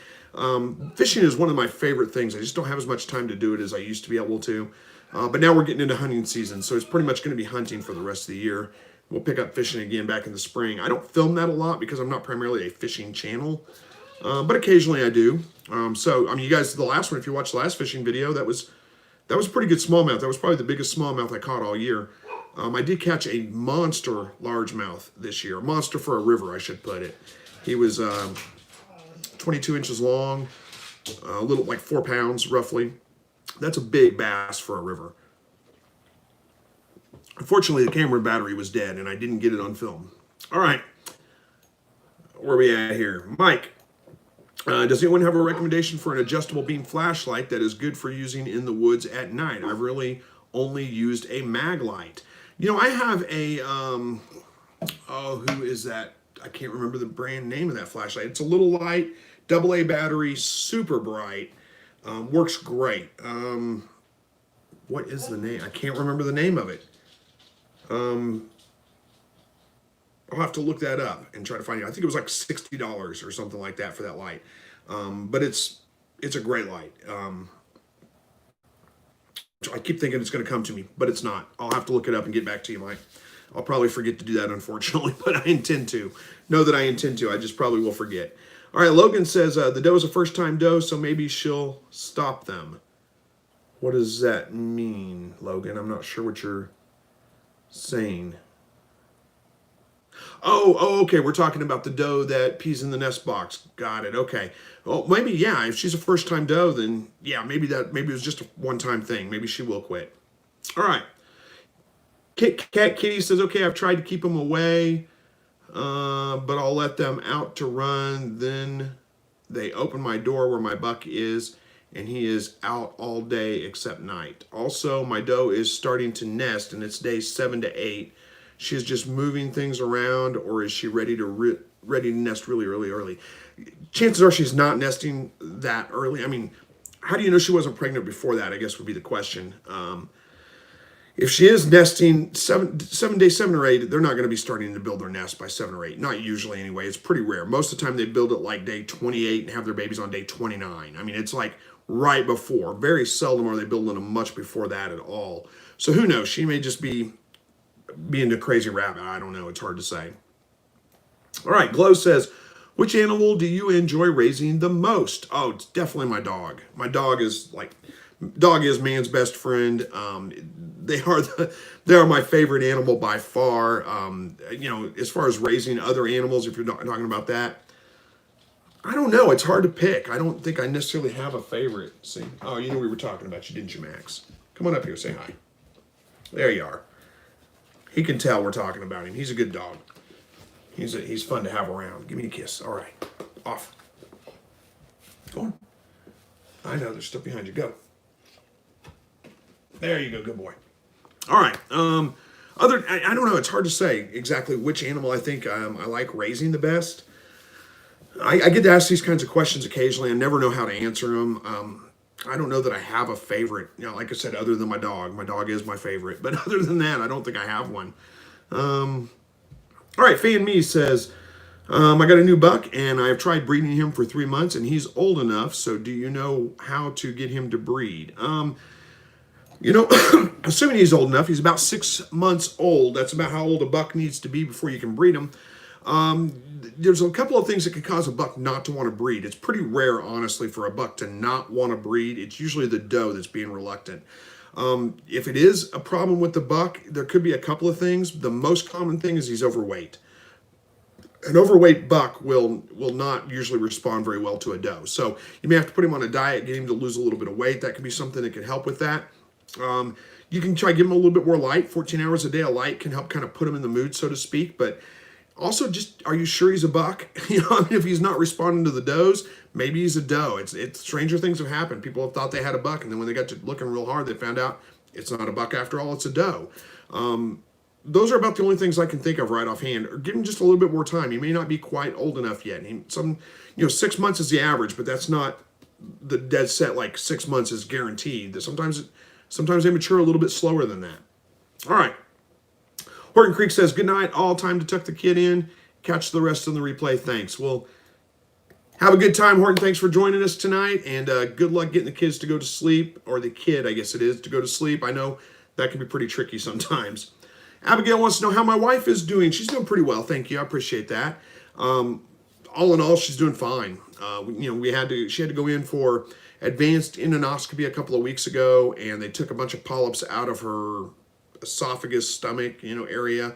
Fishing is one of my favorite things. I just don't have as much time to do it as I used to be able to. But now we're getting into hunting season, so it's pretty much going to be hunting for the rest of the year. We'll pick up fishing again back in the spring. I don't film that a lot because I'm not primarily a fishing channel, but occasionally I do. So, I mean, you guys, the last one, if you watched the last fishing video, that was a pretty good smallmouth. That was probably the biggest smallmouth I caught all year. I did catch a monster largemouth this year. A monster for a river, I should put it. He was 22 inches long, a little like 4 pounds roughly. That's a big bass for a river. Unfortunately, the camera battery was dead and I didn't get it on film. All right, where are we at here? Mike, does anyone have a recommendation for an adjustable beam flashlight that is good for using in the woods at night? I've really only used a mag light. You know, I have a, who is that? I can't remember the brand name of that flashlight. It's a little light, AA battery, super bright, works great. What is the name? I can't remember the name of it. I'll have to look that up and try to find it. I think it was like $60 or something like that for that light. But it's a great light. I keep thinking it's going to come to me, but it's not. I'll have to look it up and get back to you, Mike. I'll probably forget to do that, unfortunately, but I intend to. Know that I intend to. I just probably will forget. All right, Logan says, the doe is a first-time doe, so maybe she'll stop them. What does that mean, Logan? I'm not sure what you're saying. Oh, okay. We're talking about the doe that pees in the nest box. Got it. Okay. Well, maybe, yeah. If she's a first-time doe, then yeah, maybe it was just a one-time thing. Maybe she will quit. All right. Cat Kitty says, okay, I've tried to keep them away, but I'll let them out to run. Then they open my door where my buck is, and he is out all day except night. Also, my doe is starting to nest, and it's days 7 to 8. She is just moving things around, or is she ready to nest really early? Chances are she's not nesting that early. I mean, how do you know she wasn't pregnant before that, I guess would be the question. If she is nesting day 7 or 8, they're not going to be starting to build their nest by 7 or 8. Not usually anyway. It's pretty rare. Most of the time they build it like day 28 and have their babies on day 29. I mean, it's like right before. Very seldom are they building them much before that at all. So who knows? She may just be being a crazy rabbit. I don't know. It's hard to say. All right. Glow says, which animal do you enjoy raising the most? Oh, it's definitely my dog. My dog is man's best friend. They are my favorite animal by far. As far as raising other animals, if you're not talking about that, I don't know. It's hard to pick. I don't think I necessarily have a favorite. See? Oh, you know we were talking about you, didn't you, Max? Come on up here. Say hi. There you are. He can tell we're talking about him. He's a good dog. He's fun to have around. Give me a kiss. All right. Off. Go on. I know there's stuff behind you. Go. There you go. Good boy. All right. I don't know. It's hard to say exactly which animal I think I like raising the best. I get to ask these kinds of questions occasionally. I never know how to answer them. I don't know that I have a favorite. Like I said, other than my dog. My dog is my favorite. But other than that, I don't think I have one. All right. Fan Me says, I got a new buck, and I've tried breeding him for 3 months, and he's old enough. So, do you know how to get him to breed? You know, assuming he's old enough, he's about 6 months old. That's about how old a buck needs to be before you can breed him. There's a couple of things that could cause a buck not to want to breed. It's pretty rare, honestly, for a buck to not want to breed. It's usually the doe that's being reluctant. If it is a problem with the buck, there could be a couple of things. The most common thing is he's overweight. An overweight buck will not usually respond very well to a doe. So you may have to put him on a diet, get him to lose a little bit of weight. That could be something that could help with that. You can try to give him a little bit more light. 14 hours a day of light can help kind of put him in the mood, so to speak. But also, just, are you sure he's a buck? You know, I mean, if he's not responding to the does, maybe he's a doe. It's stranger things have happened. People have thought they had a buck, and then when they got to looking real hard, they found out it's not a buck after all. It's a doe. Those are about the only things I can think of right offhand. Or give him just a little bit more time. He may not be quite old enough yet. 6 months is the average, but that's not the dead set. Like 6 months is guaranteed. Sometimes they mature a little bit slower than that. All right. Horton Creek says, good night, all. Time to tuck the kid in. Catch the rest on the replay. Thanks. Well, have a good time, Horton. Thanks for joining us tonight. And good luck getting the kids to go to sleep. Or the kid, I guess it is, to go to sleep. I know that can be pretty tricky sometimes. Abigail wants to know how my wife is doing. She's doing pretty well. Thank you. I appreciate that. All in all, she's doing fine. She had to go in for advanced endoscopy a couple of weeks ago, and they took a bunch of polyps out of her esophagus, stomach, area,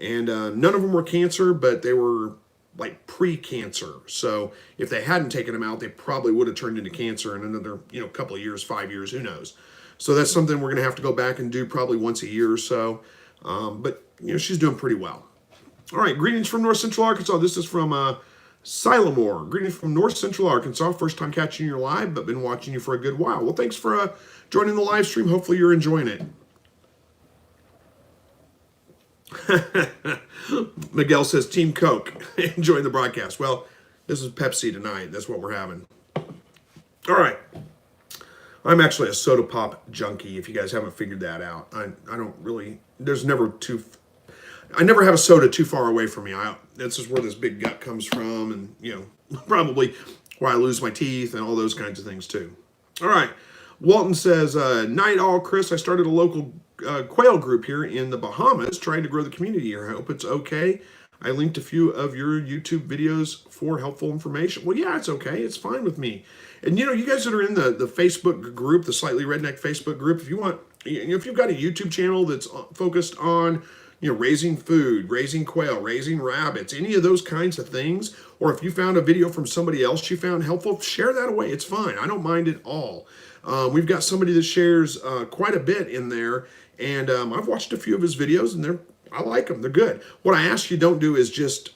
and none of them were cancer, but they were like pre-cancer. So if they hadn't taken them out, they probably would have turned into cancer in another, couple of years, 5 years, who knows. So that's something we're going to have to go back and do probably once a year or so. But she's doing pretty well. All right, greetings from North Central Arkansas. This is from Silamore. Greetings from North Central Arkansas. First time catching you live, but been watching you for a good while. Well, thanks for joining the live stream. Hopefully you're enjoying it. Miguel says, Team Coke. Enjoying the broadcast. Well, this is Pepsi tonight. That's what we're having. All right. I'm actually a soda pop junkie, if you guys haven't figured that out. I don't really, I never have a soda too far away from me. This is where this big gut comes from, and, probably why I lose my teeth and all those kinds of things too. All right. Walton says, night all, Chris. I started a local quail group here in the Bahamas, trying to grow the community here. I hope it's okay. I linked a few of your YouTube videos for helpful information. Well, yeah, it's okay. It's fine with me. And, you guys that are in the Facebook group, the Slightly Redneck Facebook group, if you want, if you've got a YouTube channel that's focused on, raising food, raising quail, raising rabbits, any of those kinds of things, or if you found a video from somebody else you found helpful, share that away. It's fine. I don't mind at all. We've got somebody that shares quite a bit in there, and I've watched a few of his videos, and I like them. They're good. What I ask you don't do is just,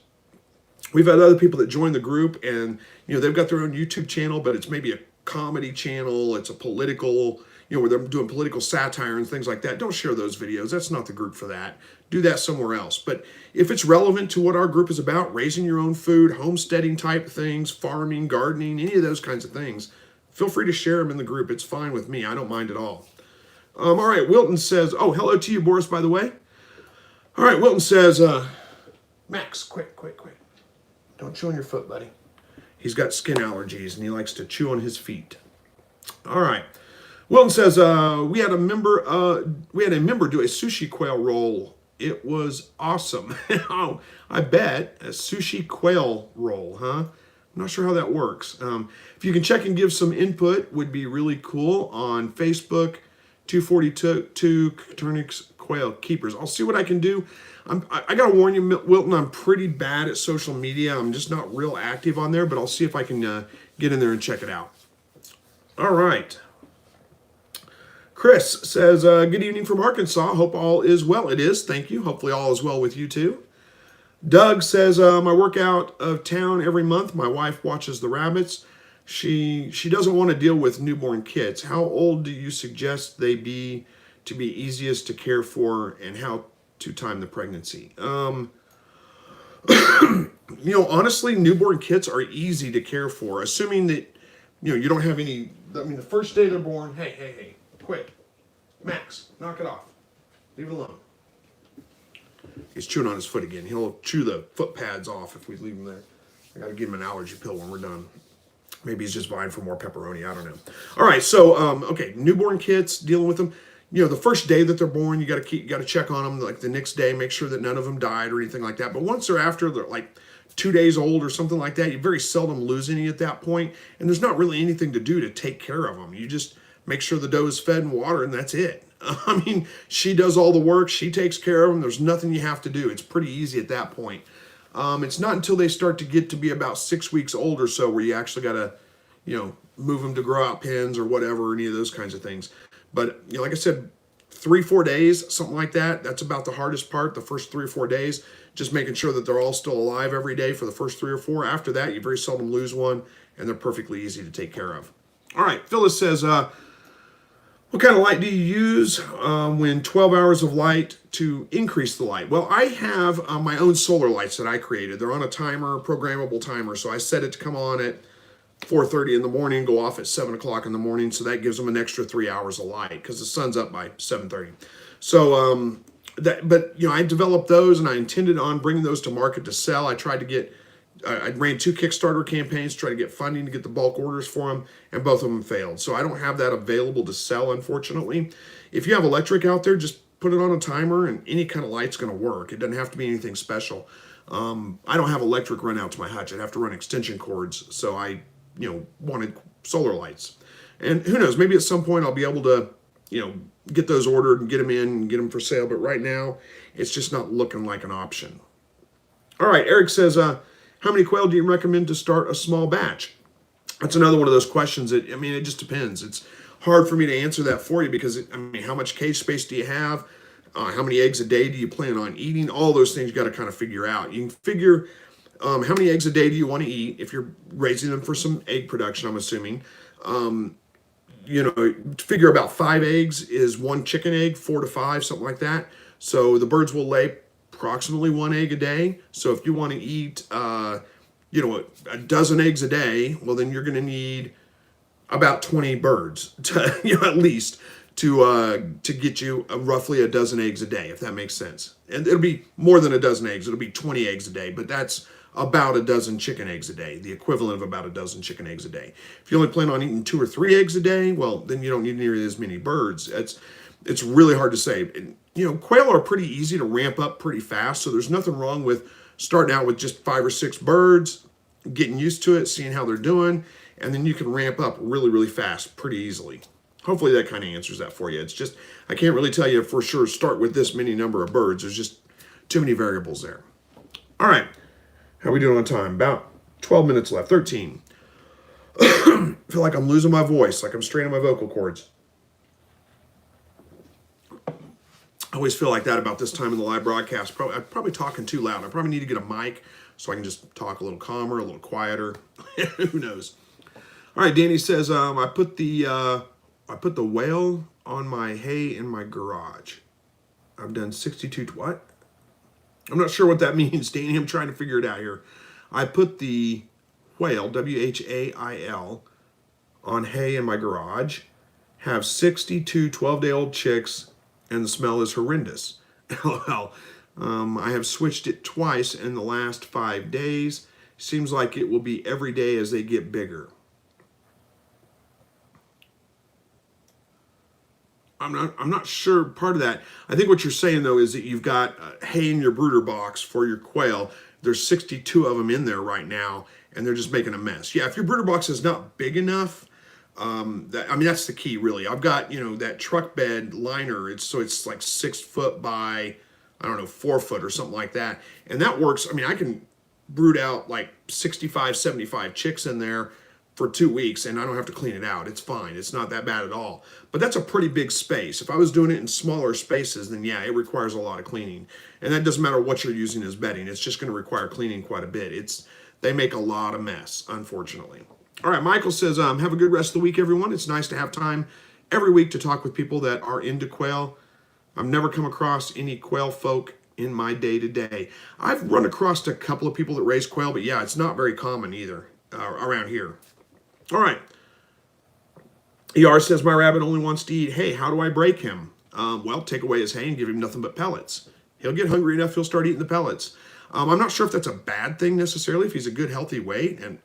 we've had other people that join the group, and they've got their own YouTube channel, but it's maybe a comedy channel, it's a political, where they're doing political satire and things like that. Don't share those videos. That's not the group for that. Do that somewhere else. But if it's relevant to what our group is about, raising your own food, homesteading type things, farming, gardening, any of those kinds of things, feel free to share them in the group. It's fine with me. I don't mind at all. All right, Wilton says, oh, hello to you, Boris, by the way. All right, Wilton says, Max, quick. Don't chew on your foot, buddy. He's got skin allergies, and he likes to chew on his feet. All right. Wilton says, we had a member do a sushi quail roll. It was awesome. Oh, I bet. A sushi quail roll, huh? I'm not sure how that works. If you can check and give some input, would be really cool on Facebook, 242 Turnix Quail Keepers. I'll see what I can do. I got to warn you, Wilton, I'm pretty bad at social media. I'm just not real active on there, but I'll see if I can get in there and check it out. All right. Chris says, good evening from Arkansas. Hope all is well. It is. Thank you. Hopefully all is well with you too. Doug says, I work out of town every month. My wife watches the rabbits. She doesn't want to deal with newborn kids. How old do you suggest they be to be easiest to care for, and how to time the pregnancy? Honestly, newborn kids are easy to care for, assuming that, you don't have any, the first day they're born, hey, quit. Max, knock it off. Leave it alone. He's chewing on his foot again. He'll chew the foot pads off if we leave him there. I got to give him an allergy pill when we're done. Maybe he's just vying for more pepperoni. I don't know. All right, so okay, newborn kits, dealing with them. You know, the first day that they're born, you got to check on them. Like the next day, make sure that none of them died or anything like that. But once they're like 2 days old or something like that, you very seldom lose any at that point. And there's not really anything to do to take care of them. You just make sure the doe is fed and water, and that's it. I mean, she does all the work. She takes care of them. There's nothing you have to do. It's pretty easy at that point. It's not until they start to get to be about 6 weeks old or so where you actually got to, you know, move them to grow out pens or whatever, any of those kinds of things. But, you know, like I said, 3-4 days, something like that. That's about the hardest part, the first 3 or 4 days. Just making sure that they're all still alive every day for the first 3 or 4. After that, you very seldom lose one, and they're perfectly easy to take care of. All right, Phyllis says, what kind of light do you use when 12 hours of light to increase the light? Well, I have my own solar lights that I created. They're on a timer, programmable timer. So I set it to come on at 4:30 in the morning, go off at 7 o'clock in the morning. So that gives them an extra 3 hours of light because the sun's up by 7:30. So, but you know, I developed those and I intended on bringing those to market to sell. I tried to get, I ran 2 Kickstarter campaigns to try to get funding to get the bulk orders for them, and both of them failed. So I don't have that available to sell, unfortunately. If you have electric out there, just put it on a timer and any kind of light's going to work. It doesn't have to be anything special. I don't have electric run out to my hutch. I'd have to run extension cords. So I, you know, wanted solar lights. And who knows, maybe at some point I'll be able to, you know, get those ordered and get them in and get them for sale. But right now, it's just not looking like an option. All right, Eric says, how many quail do you recommend to start a small batch? That's another one of those questions that, I mean, it just depends. It's hard for me to answer that for you because, I mean, how much cage space do you have? How many eggs a day do you plan on eating? All those things you got to kind of figure out. You can figure how many eggs a day do you want to eat if you're raising them for some egg production, I'm assuming. You know, figure about 5 eggs is 1 chicken egg, 4 to 5, something like that. So the birds will lay approximately 1 egg a day. So if you want to eat, you know, a dozen eggs a day, well, then you're going to need about 20 birds, to, you know, at least to get you roughly a dozen eggs a day, if that makes sense. And it'll be more than a dozen eggs. It'll be 20 eggs a day, but that's about a dozen chicken eggs a day, the equivalent of about a dozen chicken eggs a day. If you only plan on eating 2 or 3 eggs a day, well, then you don't need nearly as many birds. It's really hard to say. You know, quail are pretty easy to ramp up pretty fast, so there's nothing wrong with starting out with just 5 or 6 birds, getting used to it, seeing how they're doing, and then you can ramp up really, really fast, pretty easily. Hopefully that kind of answers that for you. It's just, I can't really tell you for sure start with this many number of birds. There's just too many variables there. All right, how are we doing on time? About 12 minutes left, 13. I feel like I'm losing my voice, like I'm straining my vocal cords. I always feel like that about this time in the live broadcast. I'm probably talking too loud. I probably need to get a mic so I can just talk a little calmer, a little quieter. Who knows? All right, Danny says, I put the whale on my hay in my garage. I've done 62, what? I'm not sure what that means, Danny. I'm trying to figure it out here. I put the whale, W-H-A-I-L, on hay in my garage, have 62 12-day-old chicks, and the smell is horrendous. LOL. I have switched it twice in the last 5 days. Seems like it will be every day as they get bigger. I'm not sure part of that. I think what you're saying though is that you've got hay in your brooder box for your quail. There's 62 of them in there right now, and they're just making a mess. Yeah, if your brooder box is not big enough, I mean, that's the key, really. I've got, you know, that truck bed liner. It's like 6 foot by, I don't know, 4 foot or something like that. And that works. I mean, I can brood out like 65, 75 chicks in there for 2 weeks, and I don't have to clean it out. It's fine. It's not that bad at all. But that's a pretty big space. If I was doing it in smaller spaces, then yeah, it requires a lot of cleaning. And that doesn't matter what you're using as bedding. It's just going to require cleaning quite a bit. They make a lot of mess, unfortunately. All right, Michael says, have a good rest of the week, everyone. It's nice to have time every week to talk with people that are into quail. I've never come across any quail folk in my day-to-day. I've run across a couple of people that raise quail, but yeah, it's not very common either around here. All right. ER says, my rabbit only wants to eat hay. How do I break him? Well, take away his hay and give him nothing but pellets. He'll get hungry enough, he'll start eating the pellets. I'm not sure if that's a bad thing necessarily, if he's a good, healthy weight, and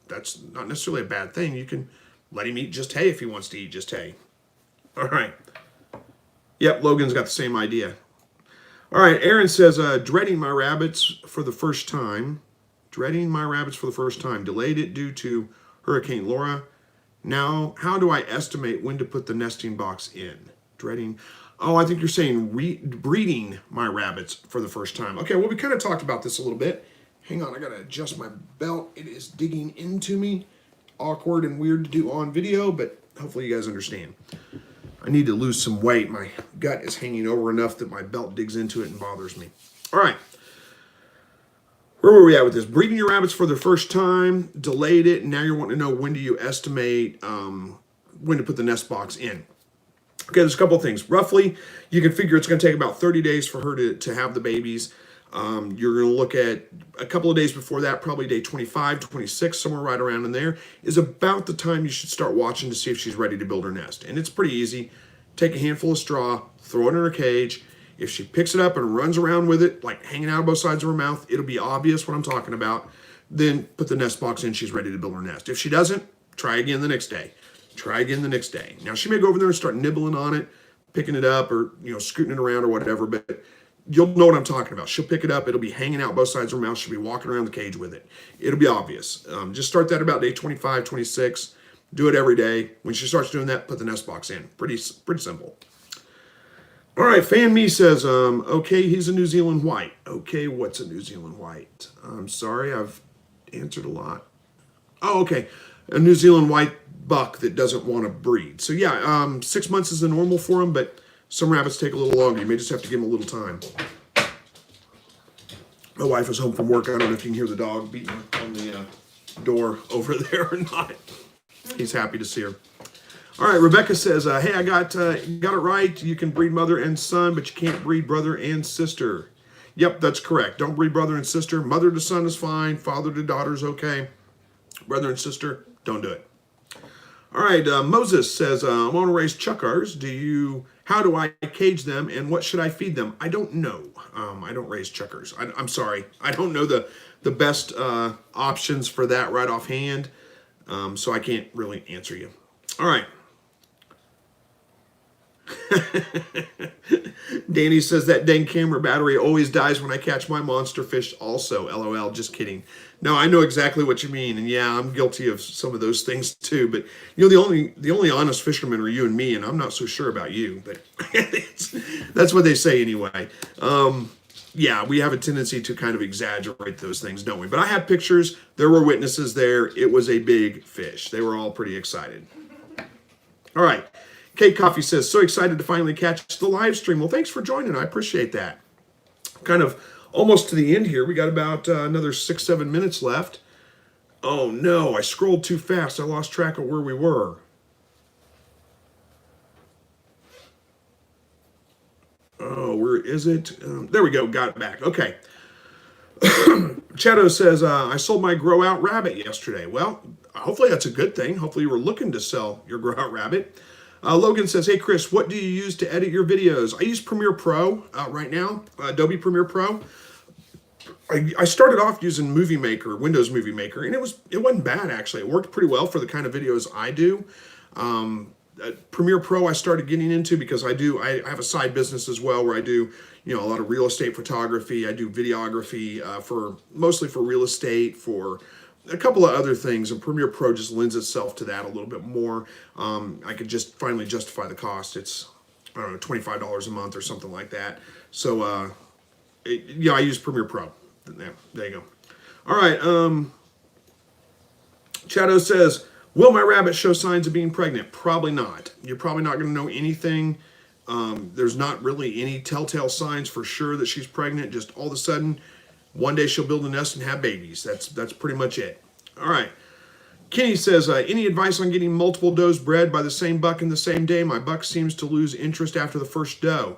that's not necessarily a bad thing. You can let him eat just hay if he wants to eat just hay. All right. Yep, Logan's got the same idea. All right, Aaron says, dreading my rabbits for the first time. Dreading my rabbits for the first time. Delayed it due to Hurricane Laura. Now, how do I estimate when to put the nesting box in? Dreading. Oh, I think you're saying breeding my rabbits for the first time. Okay, well, we kind of talked about this a little bit. Hang on, I got to adjust my belt. It is digging into me. Awkward and weird to do on video, but hopefully you guys understand. I need to lose some weight. My gut is hanging over enough that my belt digs into it and bothers me. All right. Where were we at with this? Breeding your rabbits for the first time, delayed it, and now you're wanting to know when do you estimate when to put the nest box in. Okay, there's a couple of things. Roughly, you can figure it's going to take about 30 days for her to have the babies. You're going to look at a couple of days before that, probably day 25, 26, somewhere right around in there, is about the time you should start watching to see if she's ready to build her nest. And it's pretty easy. Take a handful of straw, throw it in her cage. If she picks it up and runs around with it, like hanging out of both sides of her mouth, it'll be obvious what I'm talking about. Then put the nest box in, she's ready to build her nest. If she doesn't, try again the next day. Try again the next day. Now, she may go over there and start nibbling on it, picking it up, or scooting it around or whatever, but you'll know what I'm talking about. She'll pick it up. It'll be hanging out both sides of her mouth. She'll be walking around the cage with it. It'll be obvious. Just start that about day 25, 26. Do it every day. When she starts doing that, put the nest box in. Pretty simple. All right, Fan Me says, okay, he's a New Zealand white. Okay, what's a New Zealand white? I'm sorry, I've answered a lot. Oh, okay, a New Zealand white buck that doesn't want to breed. So yeah, 6 months is the normal for them, but some rabbits take a little longer. You may just have to give them a little time. My wife is home from work. I don't know if you can hear the dog beating on the door over there or not. He's happy to see her. All right, Rebecca says, hey, I got it right. You can breed mother and son, but you can't breed brother and sister. Yep, that's correct. Don't breed brother and sister. Mother to son is fine. Father to daughter is okay. Brother and sister, don't do it. All right, Moses says, I want to raise chuckars. How do I cage them, and what should I feed them? I don't know. I don't raise chuckers. I'm sorry. I don't know the best options for that right offhand, so I can't really answer you. All right. Danny says that dang camera battery always dies when I catch my monster fish also. LOL, just kidding. No, I know exactly what you mean, and yeah, I'm guilty of some of those things too, but the only honest fishermen are you and me, and I'm not so sure about you, but that's what they say anyway. Yeah, we have a tendency to kind of exaggerate those things, don't we? But I have pictures. There were witnesses there. It was a big fish. They were all pretty excited. All right. Kate Coffee says, so excited to finally catch the live stream. Well, thanks for joining. I appreciate that. Kind of almost to the end here. We got about another 6-7 minutes left. Oh, no. I scrolled too fast. I lost track of where we were. Oh, where is it? There we go. Got it back. Okay. Chato says, I sold my grow out rabbit yesterday. Well, hopefully that's a good thing. Hopefully you were looking to sell your grow out rabbit. Logan says, hey, Chris, what do you use to edit your videos? I use Premiere Pro right now, Adobe Premiere Pro. I started off using Movie Maker, Windows Movie Maker, and it wasn't bad, actually. It worked pretty well for the kind of videos I do. Premiere Pro I started getting into because I have a side business as well where I do a lot of real estate photography. I do videography mostly for real estate, for a couple of other things, and Premiere Pro just lends itself to that a little bit more. I could just finally justify the cost. It's, I don't know, $25 a month or something like that. So, yeah, I use Premiere Pro. There you go. All right. Chato says, will my rabbit show signs of being pregnant? Probably not. You're probably not going to know anything. There's not really any telltale signs for sure that she's pregnant. Just all of a sudden, one day she'll build a nest and have babies. That's pretty much it. All right. Kenny says, any advice on getting multiple does bred by the same buck in the same day? My buck seems to lose interest after the first doe.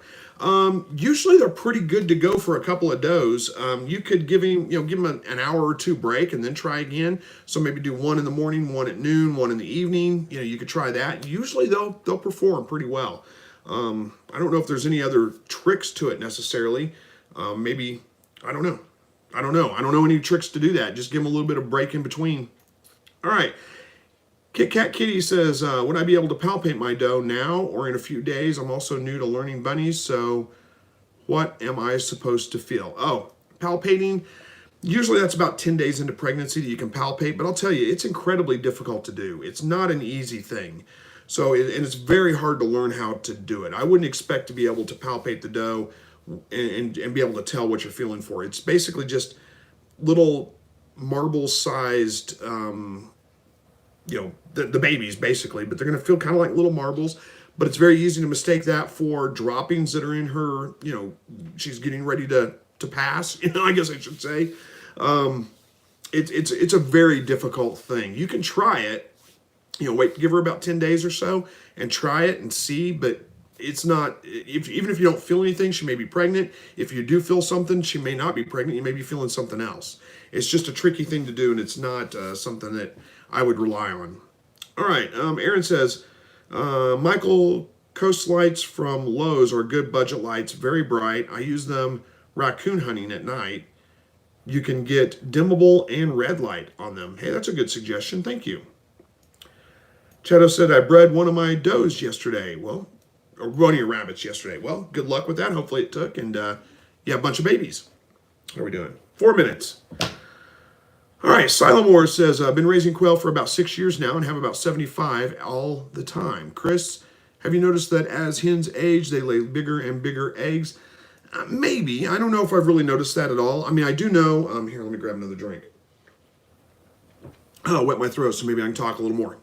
Usually they're pretty good to go for a couple of does. You could give him an hour or two break and then try again. So maybe do one in the morning, one at noon, one in the evening. You could try that. Usually they'll perform pretty well. I don't know if there's any other tricks to it necessarily. Maybe, I don't know. I don't know any tricks to do that. Just give them a little bit of break in between. All right. Kit Kat Kitty says, would I be able to palpate my doe now or in a few days? I'm also new to learning bunnies, so what am I supposed to feel? Oh, palpating. Usually that's about 10 days into pregnancy that you can palpate, but I'll tell you, it's incredibly difficult to do. It's not an easy thing. So, and it's very hard to learn how to do it. I wouldn't expect to be able to palpate the doe and be able to tell what you're feeling for. It's basically just little marble-sized, the babies basically, but they're going to feel kind of like little marbles. But it's very easy to mistake that for droppings that are in her, she's getting ready to pass, I guess I should say. It's a very difficult thing. You can try it, give her about 10 days or so and try it and see, but it's not, even if you don't feel anything, she may be pregnant. If you do feel something, she may not be pregnant. You may be feeling something else. It's just a tricky thing to do, and it's not something that I would rely on. All right, Aaron says, Michael, Coast lights from Lowe's are good budget lights, very bright. I use them raccoon hunting at night. You can get dimmable and red light on them. Hey, that's a good suggestion. Thank you. Cheto said, I bred one of my does yesterday. Well, or one of your rabbits yesterday. Well, good luck with that. Hopefully it took. And a bunch of babies. How are we doing? 4 minutes. All right, Silent Wars says, I've been raising quail for about 6 years now and have about 75 all the time. Chris, have you noticed that as hens age, they lay bigger and bigger eggs? Maybe. I don't know if I've really noticed that at all. I mean, I do know. Here, let me grab another drink. Oh, wet my throat, so maybe I can talk a little more.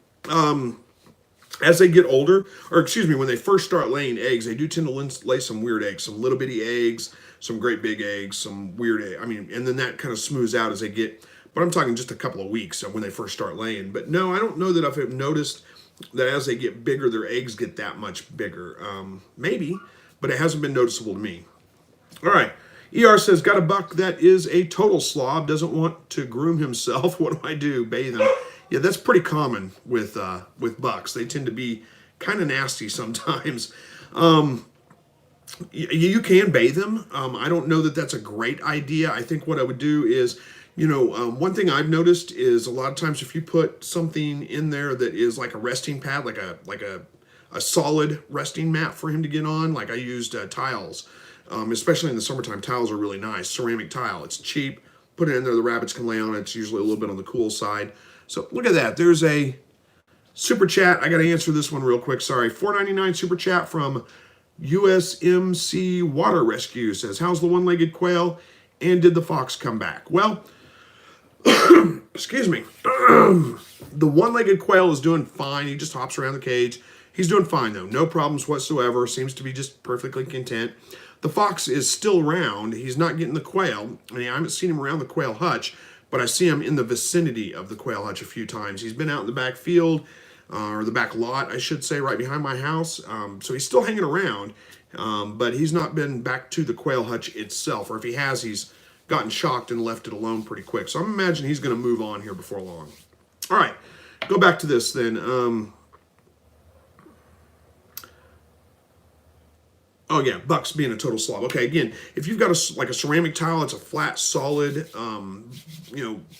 As they get older, when they first start laying eggs, they do tend to lay some weird eggs, some little bitty eggs, some great big eggs, some weird eggs. And then that kind of smooths out as they get, but I'm talking just a couple of weeks when they first start laying. But no, I don't know that I've noticed that as they get bigger, their eggs get that much bigger. Maybe, but it hasn't been noticeable to me. All right. ER says, got a buck that is a total slob, doesn't want to groom himself. What do I do? Bathe him. Yeah, that's pretty common with bucks. They tend to be kind of nasty sometimes. You can bathe them. I don't know that that's a great idea. I think what I would do is, one thing I've noticed is a lot of times if you put something in there that is like a resting pad, like a solid resting mat for him to get on, like I used tiles. Especially in the summertime, tiles are really nice. Ceramic tile, it's cheap. Put it in there, the rabbits can lay on it. It's usually a little bit on the cool side. So look at that. There's a super chat. I got to answer this one real quick. Sorry. $4.99 super chat from USMC Water Rescue says, how's the one-legged quail and did the fox come back? Well, excuse me. The one-legged quail is doing fine. He just hops around the cage. He's doing fine, though. No problems whatsoever. Seems to be just perfectly content. The fox is still around. He's not getting the quail. I haven't seen him around the quail hutch, but I see him in the vicinity of the quail hutch a few times. He's been out in the back field, or the back lot, I should say, right behind my house. So he's still hanging around, but he's not been back to the quail hutch itself. Or if he has, he's gotten shocked and left it alone pretty quick. So I'm imagining he's going to move on here before long. All right, go back to this then. Oh yeah, bucks being a total slob. Okay, again, if you've got a ceramic tile, it's a flat, solid,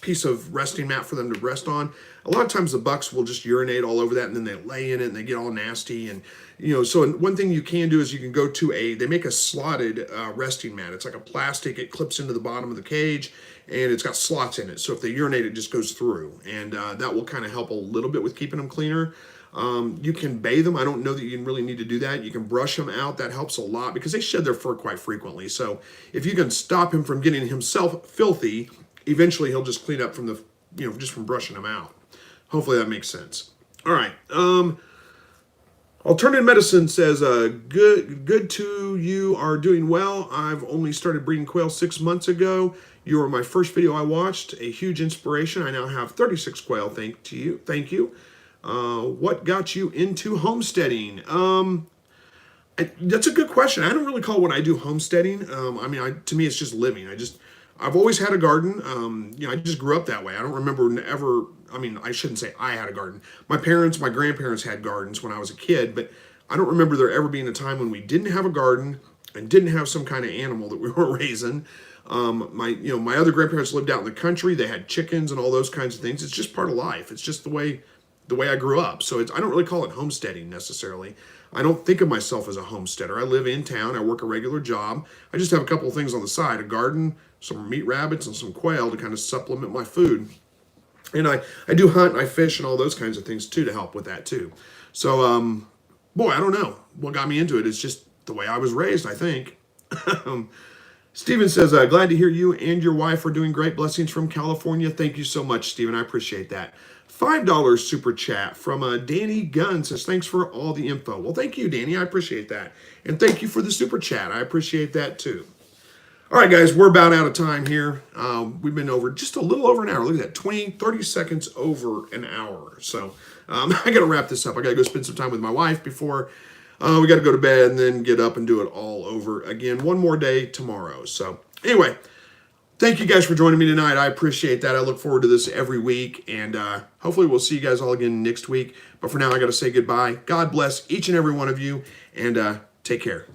piece of resting mat for them to rest on. A lot of times the bucks will just urinate all over that, and then they lay in it, and they get all nasty. And so one thing you can do is you can go to they make a slotted resting mat. It's like a plastic. It clips into the bottom of the cage, and it's got slots in it. So if they urinate, it just goes through, and that will kind of help a little bit with keeping them cleaner. You can bathe them. I don't know that you really need to do that. You can brush them out. That helps a lot because they shed their fur quite frequently. So if you can stop him from getting himself filthy, eventually he'll just clean up from the, just from brushing them out. Hopefully that makes sense. All right. Alternative Medicine says, good to you are doing well. I've only started breeding quail 6 months ago. You were my first video I watched. A huge inspiration. I now have 36 quail. Thank you. What got you into homesteading? That's a good question. I don't really call what I do homesteading. To me, it's just living. I've always had a garden. I just grew up that way. I don't remember ever. I shouldn't say I had a garden. My grandparents had gardens when I was a kid, but I don't remember there ever being a time when we didn't have a garden and didn't have some kind of animal that we were raising. My other grandparents lived out in the country. They had chickens and all those kinds of things. It's just part of life. It's just the way I grew up. So I don't really call it homesteading necessarily. I don't think of myself as a homesteader. I live in town. I work a regular job. I just have a couple of things on the side, a garden, some meat rabbits, and some quail to kind of supplement my food. And I do hunt and I fish and all those kinds of things too to help with that too. So, boy, I don't know what got me into it. It's just the way I was raised, I think. Stephen says, glad to hear you and your wife are doing great. Blessings from California. Thank you so much, Stephen. I appreciate that. $5 super chat from Danny Gunn says, thanks for all the info. Well, thank you, Danny. I appreciate that. And thank you for the super chat. I appreciate that too. All right, guys, we're about out of time here. We've been over just a little over an hour. Look at that, 30 seconds over an hour. So I got to wrap this up. I got to go spend some time with my wife before we got to go to bed and then get up and do it all over again. One more day tomorrow. So anyway, thank you guys for joining me tonight. I appreciate that. I look forward to this every week. And hopefully we'll see you guys all again next week. But for now, I got to say goodbye. God bless each and every one of you. And take care.